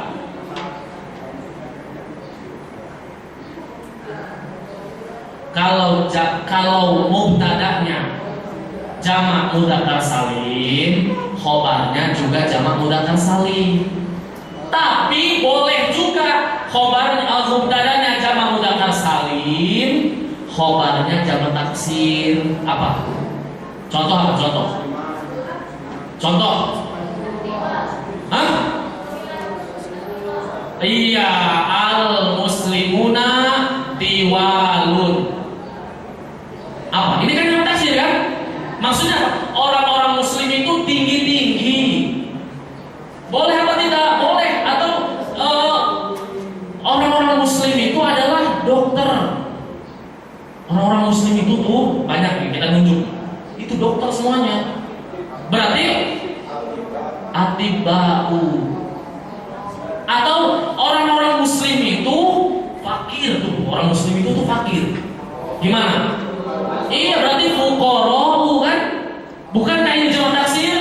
Kalau mubtada'nya jamak mudzakkar salim, khobarnya juga jamak mudzakkar salim. Tapi boleh juga khobarnya mubtada'nya jamak mudzakkar salim, khobarnya jamak taksir. Apa? Contoh apa? Contoh. Hah? Iya, al-muslimuna tiwalun. Apa? Ini kan jamak taksir kan? Maksudnya orang-orang muslim itu tinggi-tinggi. Boleh apa tidak? Boleh. Atau orang-orang muslim itu adalah dokter. Orang-orang muslim itu tuh banyak nih, kita nunjuk. Itu dokter semuanya. Berarti atibau. Atau orang-orang muslim itu fakir tuh. Orang muslim itu tuh fakir. Gimana? Iya, berarti fuqara'u kan? Bukankah ini jamak taksir?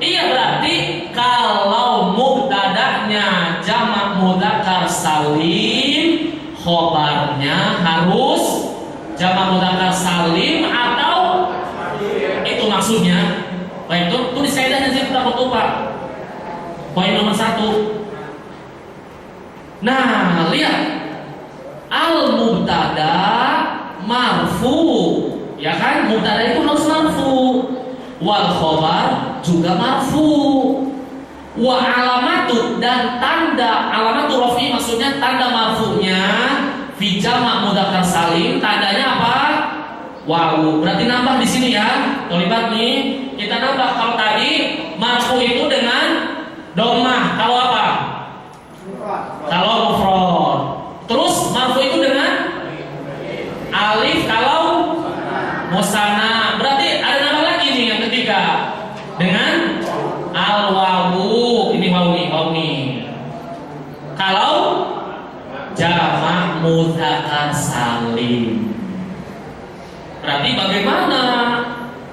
Iya, berarti kalau mubtada'nya jamak mudzakkar salim, khobarnya harus jamak mudzakkar salim atau itu maksudnya. Baik, tulis kaidahnya sih Pak. Poin nomor 1. Nah, lihat al-mubtada marfu, ya kan? Mubtada itu harus marfu. Wal khobar juga marfu. Wa alamatu, dan tanda alamatu rafi, maksudnya tanda marfunya fi jamak mudzakkar salim, tandanya apa? Wawu. Berarti nambah di sini ya. Terlibat nih. Kita nambah. Kalau tadi marfu itu dengan dhammah. Kalau apa? Kalau mufrad. Terus marfu itu dengan alif kalau Berarti bagaimana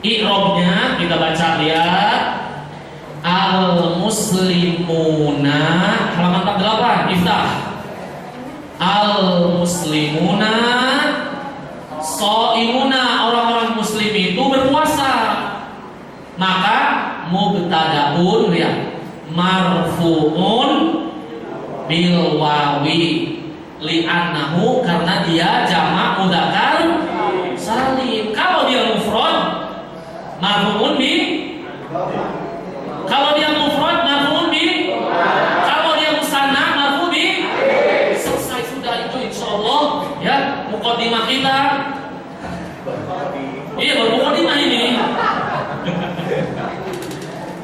i'rabnya? Kita baca lihat. Al-muslimuna halaman 48, iftah. Al-muslimuna shaimuna, orang-orang muslim itu berpuasa. Maka mubtadaun ya marfu'un bil wawi li'annahu, karena dia jamak mudzakkar salim. Kalau dia mufrad marfu'un bi, kalau dia mufrad marfu'un bi, kalau dia musanna marfu' bi. Selesai sudah itu insyaallah ya muqaddimah kita. Iya, baru muqaddimah ini.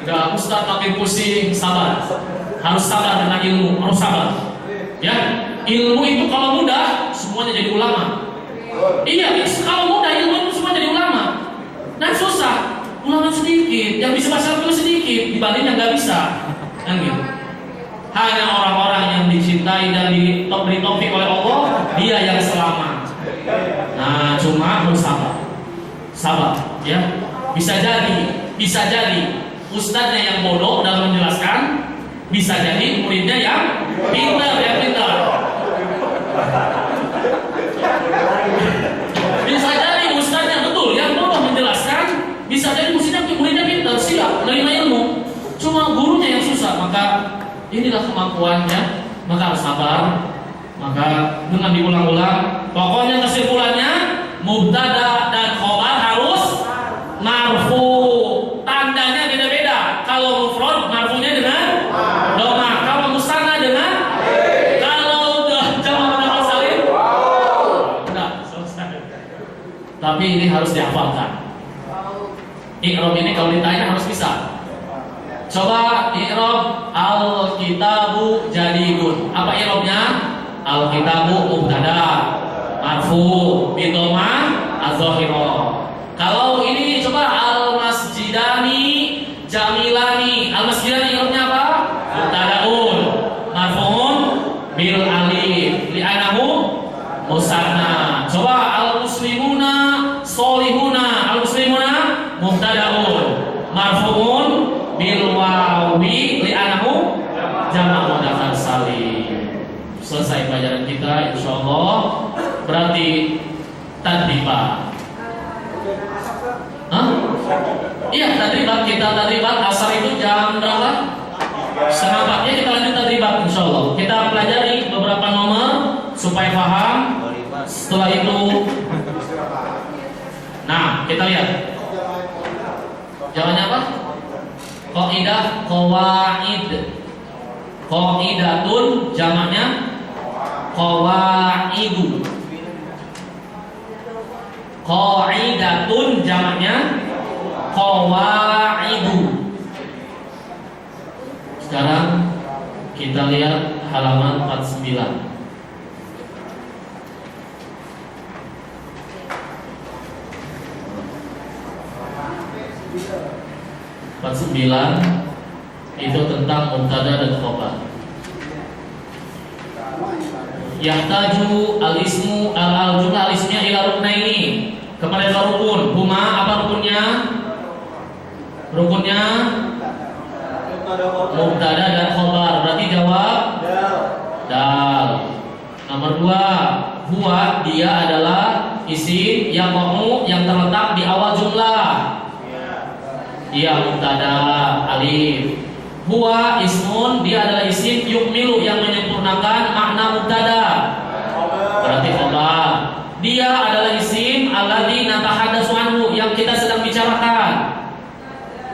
Udah Ustaz makin pusing, sabar. Harus sabar dengan ilmu, harus sabar. Ya, ilmu itu kalau mudah semuanya jadi ulama. Iya, kalau mudah ilmu itu semua jadi ulama. Dan susah, ulama sedikit, yang bisa bahasa Arab sedikit dibanding yang nggak bisa. Kan gitu. Hanya orang-orang yang dicintai dan diberi taufik oleh Allah, dia yang selamat. Nah, cuma harus sabar. Sabar, ya. Bisa jadi ustadznya yang bodoh dalam menjelaskan, bisa jadi muridnya yang pintar, Bisa jadi ustadznya betul yang bodoh menjelaskan, bisa jadi muridnya pintar, siap menerima ilmu. Cuma gurunya yang susah, maka inilah kemampuannya, maka harus sabar. Maka dengan diulang-ulang, pokoknya kesimpulannya mubtada dan khobar harus marfu. Tandanya beda-beda. Kalau mufrad marfunya dengan dhamma, kalau musanna dengan, kalau jamak mudzakkar salim. Udah selesai. Tapi ini harus dihafalkan. I'rab ini kalau ditanya harus bisa. Coba i'rab al-kitabu jadidun. Apa i'rabnya? Al-kitabu mubtada marfu bi dhammah az-zahirah. Kalau ini coba al-masjidani jamilani. Al-masjidani i'rabnya apa? Mubtadaun marfu'un bil alif li'annahu musanna. Coba al-muslimuna sholihuna. Al-muslimuna mubtadaun marfu'un bil wawi li'annahu jamak mudzakkar salim. Selesai pelajaran kita insyaallah. Berarti tadriban. Iya, tadriban kita asar itu jam berapa? Setengah 4 kita lanjut tadriban insyaallah. Kita pelajari beberapa nomor supaya paham. Setelah itu, nah kita lihat jawabannya apa? Qaidah, qawaid. Qaidatun jamaknya qawaidu. Qaidatun jamaknya qawaidu. Sekarang kita lihat halaman 49. Itu tentang mubtada dan khobar. Yahtaju al-ismu al-jumlah al-ismiyah ila ruknaini, kepada dua rukun. Huma, apa rukunnya? Rukunnya mubtada dan khobar. Berarti jawab dal. Nomor 2, huwa, dia adalah isim yang terletak di awal jumlah. Iya, mubtada alif. Huwa ismun, dia adalah isim yukmilu yang menyempurnakan makna mubtada. Berarti khobar. Dia adalah isim alladzi natahaddatsu anhu, yang kita sedang bicarakan.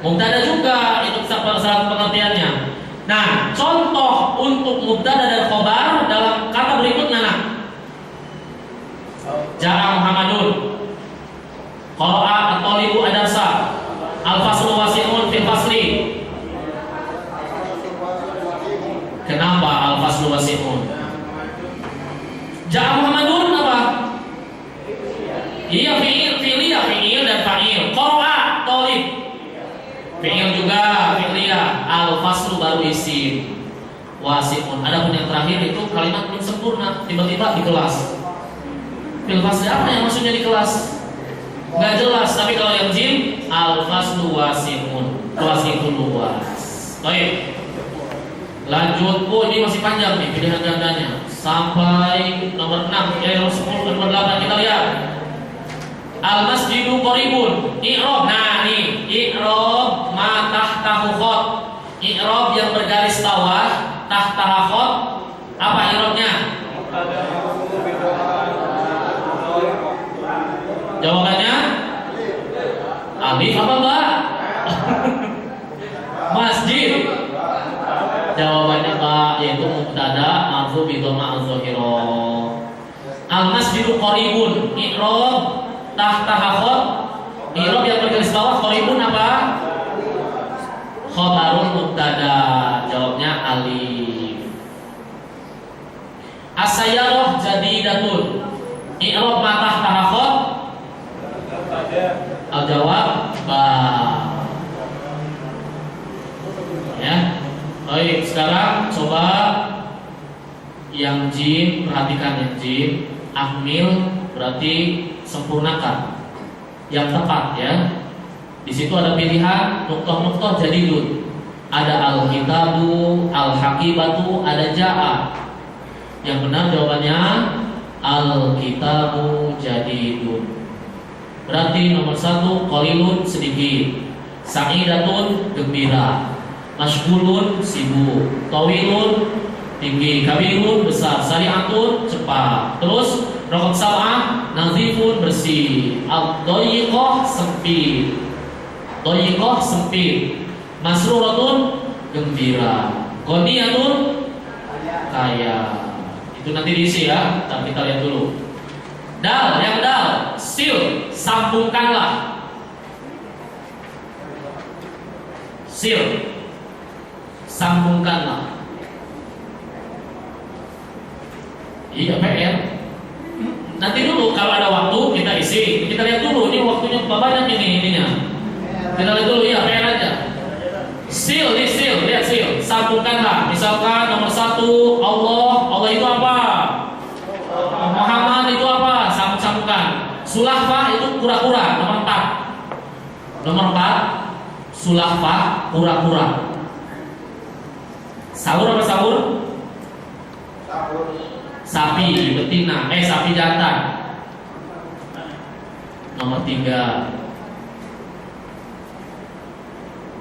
Mubtada juga itu salah pengertiannya. Nah, contoh untuk mubtada dan khobar dalam kata berikutnya. Nah, Ja'a Muhammadun, qara'a at-talibu adarsa, al-faslu wasi'un fil fasli. Kenapa al-faslu wasi'un? Ja'a Muhammadun apa? Iya, fi'il dan fa'il. Qara'a talib, fi'il juga, fi'liyah. Al-faslu baru isim, wasi'un. Adapun yang terakhir itu kalimat belum sempurna, tiba-tiba di kelas. Fil fasli apa yang maksudnya di kelas? wasi'un. Wasi'un luas. Baik. Lanjut. Oh, ini masih panjang nih pilihan gandanya. Sampai nomor 6, 10 nomor 8 kita lihat. Al-masjidu qaribun. I'rab. Nah, nih, i'rab ma tahtahu khat. I'rab yang bergaris bawah, tahtahu khat. Apa i'rabnya? Jawabannya alif apa Mbak? Masjid. Jawabannya Mbak, yaitu mubtada marfu bi dhamma az-zahirah. Al-masjidu qaribun. I'rab tahtaha khat. I'rab yang bergaris bawah qaribun apa? Khabarul mubtada. Jawabnya alif. As-sayyarah jadidatun. I'rab ma tahtaha khat. Al-jawab ba. Ya. Baik, sekarang coba yang jim, perhatikan yang jim. Ahmil berarti sempurnakan. Yang tepat ya. Di situ ada pilihan nuqtah-nuqtah jadidun. Ada al-kitabu, al-haqibatu, ada ja'a. Yang benar jawabannya al-kitabu jadidun. Berarti nomor 1 qalilun sedikit, sa'idatun gembira, mashghulun sibuk, tawilun tinggi, kabirun besar, sari'atun cepat. Terus raqam 7 nazifun bersih, ad-dayiqah sempit, dayiqah sempit, masruratun gembira, ghaniyatun kaya. Itu nanti diisi ya, tapi kita lihat dulu. Dal, yang dal, sil, sambungkanlah. Sil, sambungkanlah. Iya PR. Nanti dulu kalau ada waktu kita isi. Kita lihat dulu, ini waktunya banyak ini ininya. Kita lihat dulu ya PR aja. Sil, lihat sil, sambungkanlah. Misalkan nomor 1 Allah itu apa? Muhammad itu apa? Sambungkan. Sulahfah itu kura-kura. Nomor 4 sulahfah kura-kura. Sahur apa sahur? Sapi betina. Sapi jantan. Nomor 3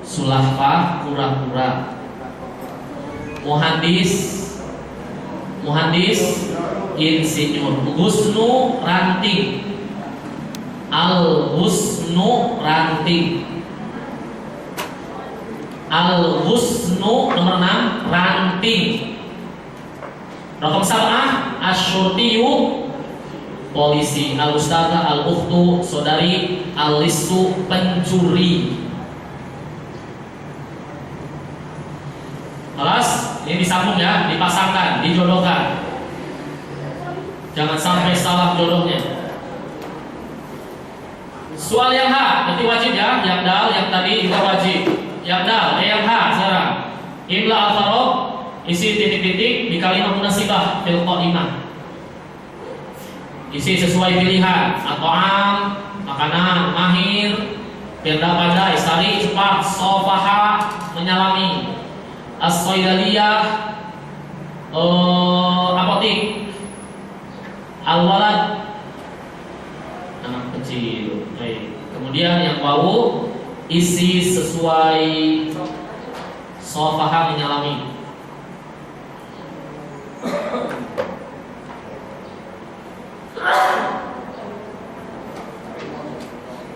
sulahfah kura-kura. Muhandis insinyur. Husnu ranting. Al-husnu ranting. Al-husnu nomor 6 ranting. Raqam 7 asyurtiyu polisi. Al-ustadzah, al-ukhtu saudari, al-listu pencuri. Kelas ini disambung ya, dipasangkan, dijodohkan. Jangan sampai salah jodohnya. Soal yang H berarti wajib ya, yang dal yang tadi juga wajib. Yang dal, yang H sekarang. Imla al-faroq, isi titik-titik di kalimat munasibah fil qadimah. Isi sesuai pilihan. At-ta'am, makanan, mahir, firda pandai, sari, cepat, sofaha, menyalami. As-saydaliyah, apotik. Al-walad, anak kecil. Baik. Kemudian yang wau, isi sesuai sofaha, menyalami.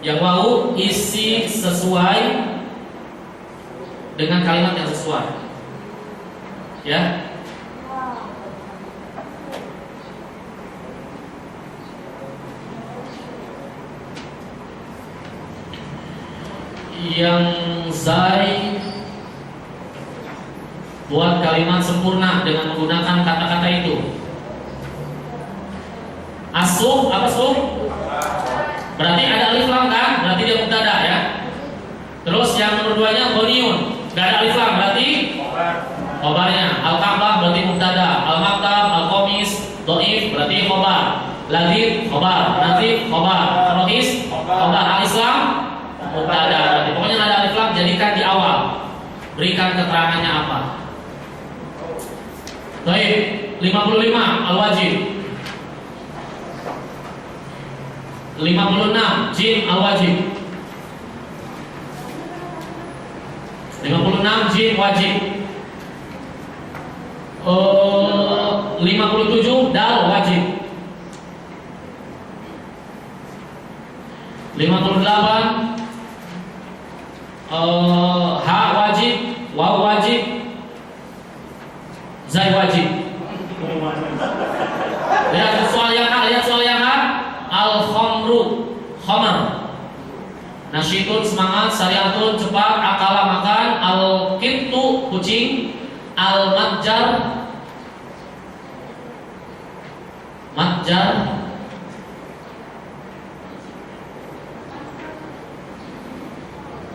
Yang wau, isi sesuai dengan kalimat yang sesuai. Ya. Yang zai, buat kalimat sempurna dengan menggunakan kata-kata itu. Asuh, apa suh? Berarti ada alif lam kan? Berarti dia mubtada ya. Terus yang nomor 2-nya ghaniyun, enggak ada alif lam, berarti khobarnya. Al-ka'bah berarti mubtada, al-maktab, al-qamis, dhaif berarti khobar, ladid khobar, nazif khobar, rohis khobar, al-islam mubtada. Pokoknya ada alif lam jadikan di awal. Berikan keterangannya apa. Baik, 55 al-wajib. 56 jim al-wajib. 56 jim wajib. 57 dal wajib. 58 ha wajib, waw wajib, zai wajib. Lihat soal yang A, al-khamru, khamar. Nasyidun semangat, syariatun cepat, akala makan, al-qittu kucing, al-matjar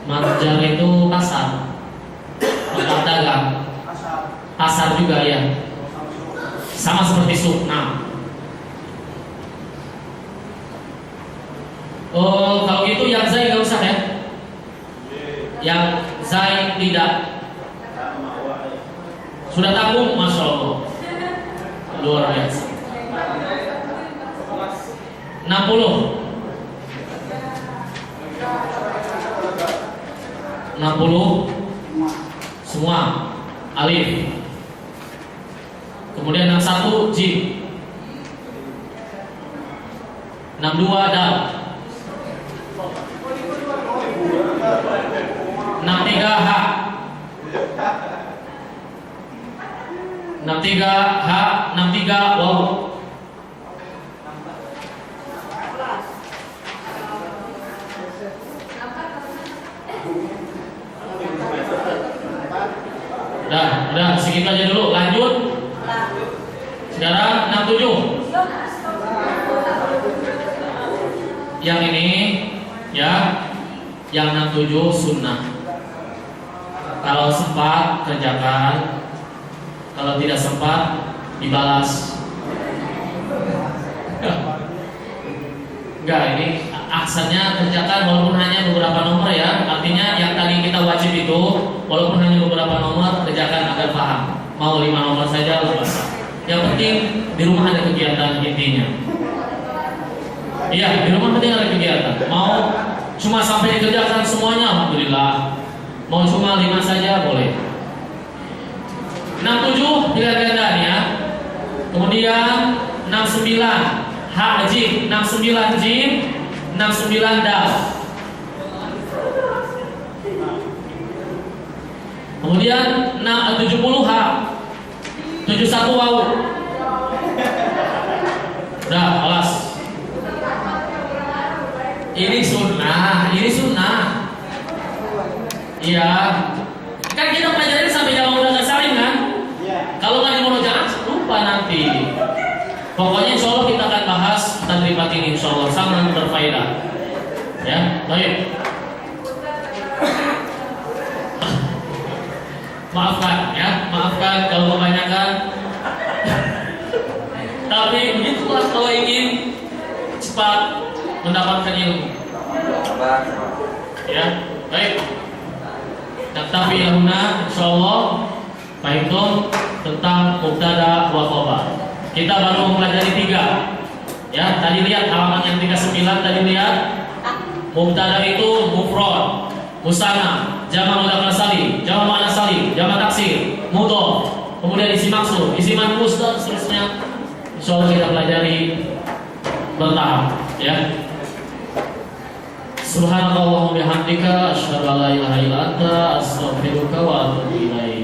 matjar itu pasar, tempat dagang, pasar juga ya, sama seperti suq. Nah, kalau gitu yang zai nggak usah ya, yang zai tidak. Sudah tabung, masya Allah, luar biasa. 60 semua alif. Kemudian 61 jim. 62 dal. 63 ha. 63 ha, 63 waw. Udah segitu aja dulu. Lanjut. Sekarang 67. Yang ini ya, yang 67 sunnah. Kalau sempat kerjakan, kalau tidak sempat dibalas. Enggak, ini aksennya kerjakan walaupun hanya beberapa nomor ya. Artinya yang tadi kita wajib itu walaupun hanya beberapa nomor, kerjakan agar paham. Mau 5 nomor saja lepas. Yang penting di rumah ada kegiatan intinya. Iya, di rumah penting ada kegiatan. Mau cuma sampai dikerjakan semuanya, alhamdulillah. Mau cuma 5 saja boleh. 67 pilihan ganda nih ya. Kemudian 69 ha jim, 69 jim, 69 dal. Kemudian 70 ha, 71 waw. Udah, alas. Ini sunnah, Iya. Kan kita pelajarin sampai jawab udah saling kan? Kalau nggak dimurojaah lupa nanti. Pokoknya insya Allah kita akan bahas tadribat ini insya Allah sangat berfaedah. Ya, baik. Maafkan kalau kebanyakan. Tapi begitulah kalau ingin cepat mendapatkan ilmu. Ya, baik. Tapi ilmunya insya Allah baik itu tentang mubtada wa khabar. Kita baru mempelajari 3. Ya, tadi lihat halaman yang 39 tadi lihat. Mubtada itu mufrad, musanna, jamak mudzakkar salim, jamak muannas salim, jamak taksir, mudhof, kemudian isi maksud, isi manqus dan seterusnya. Insyaallah kita pelajari bertahap, ya. Subhanallah wa bihamdika asyhadu an la ilaha illa anta astaghfiruka wa atubu ilaik.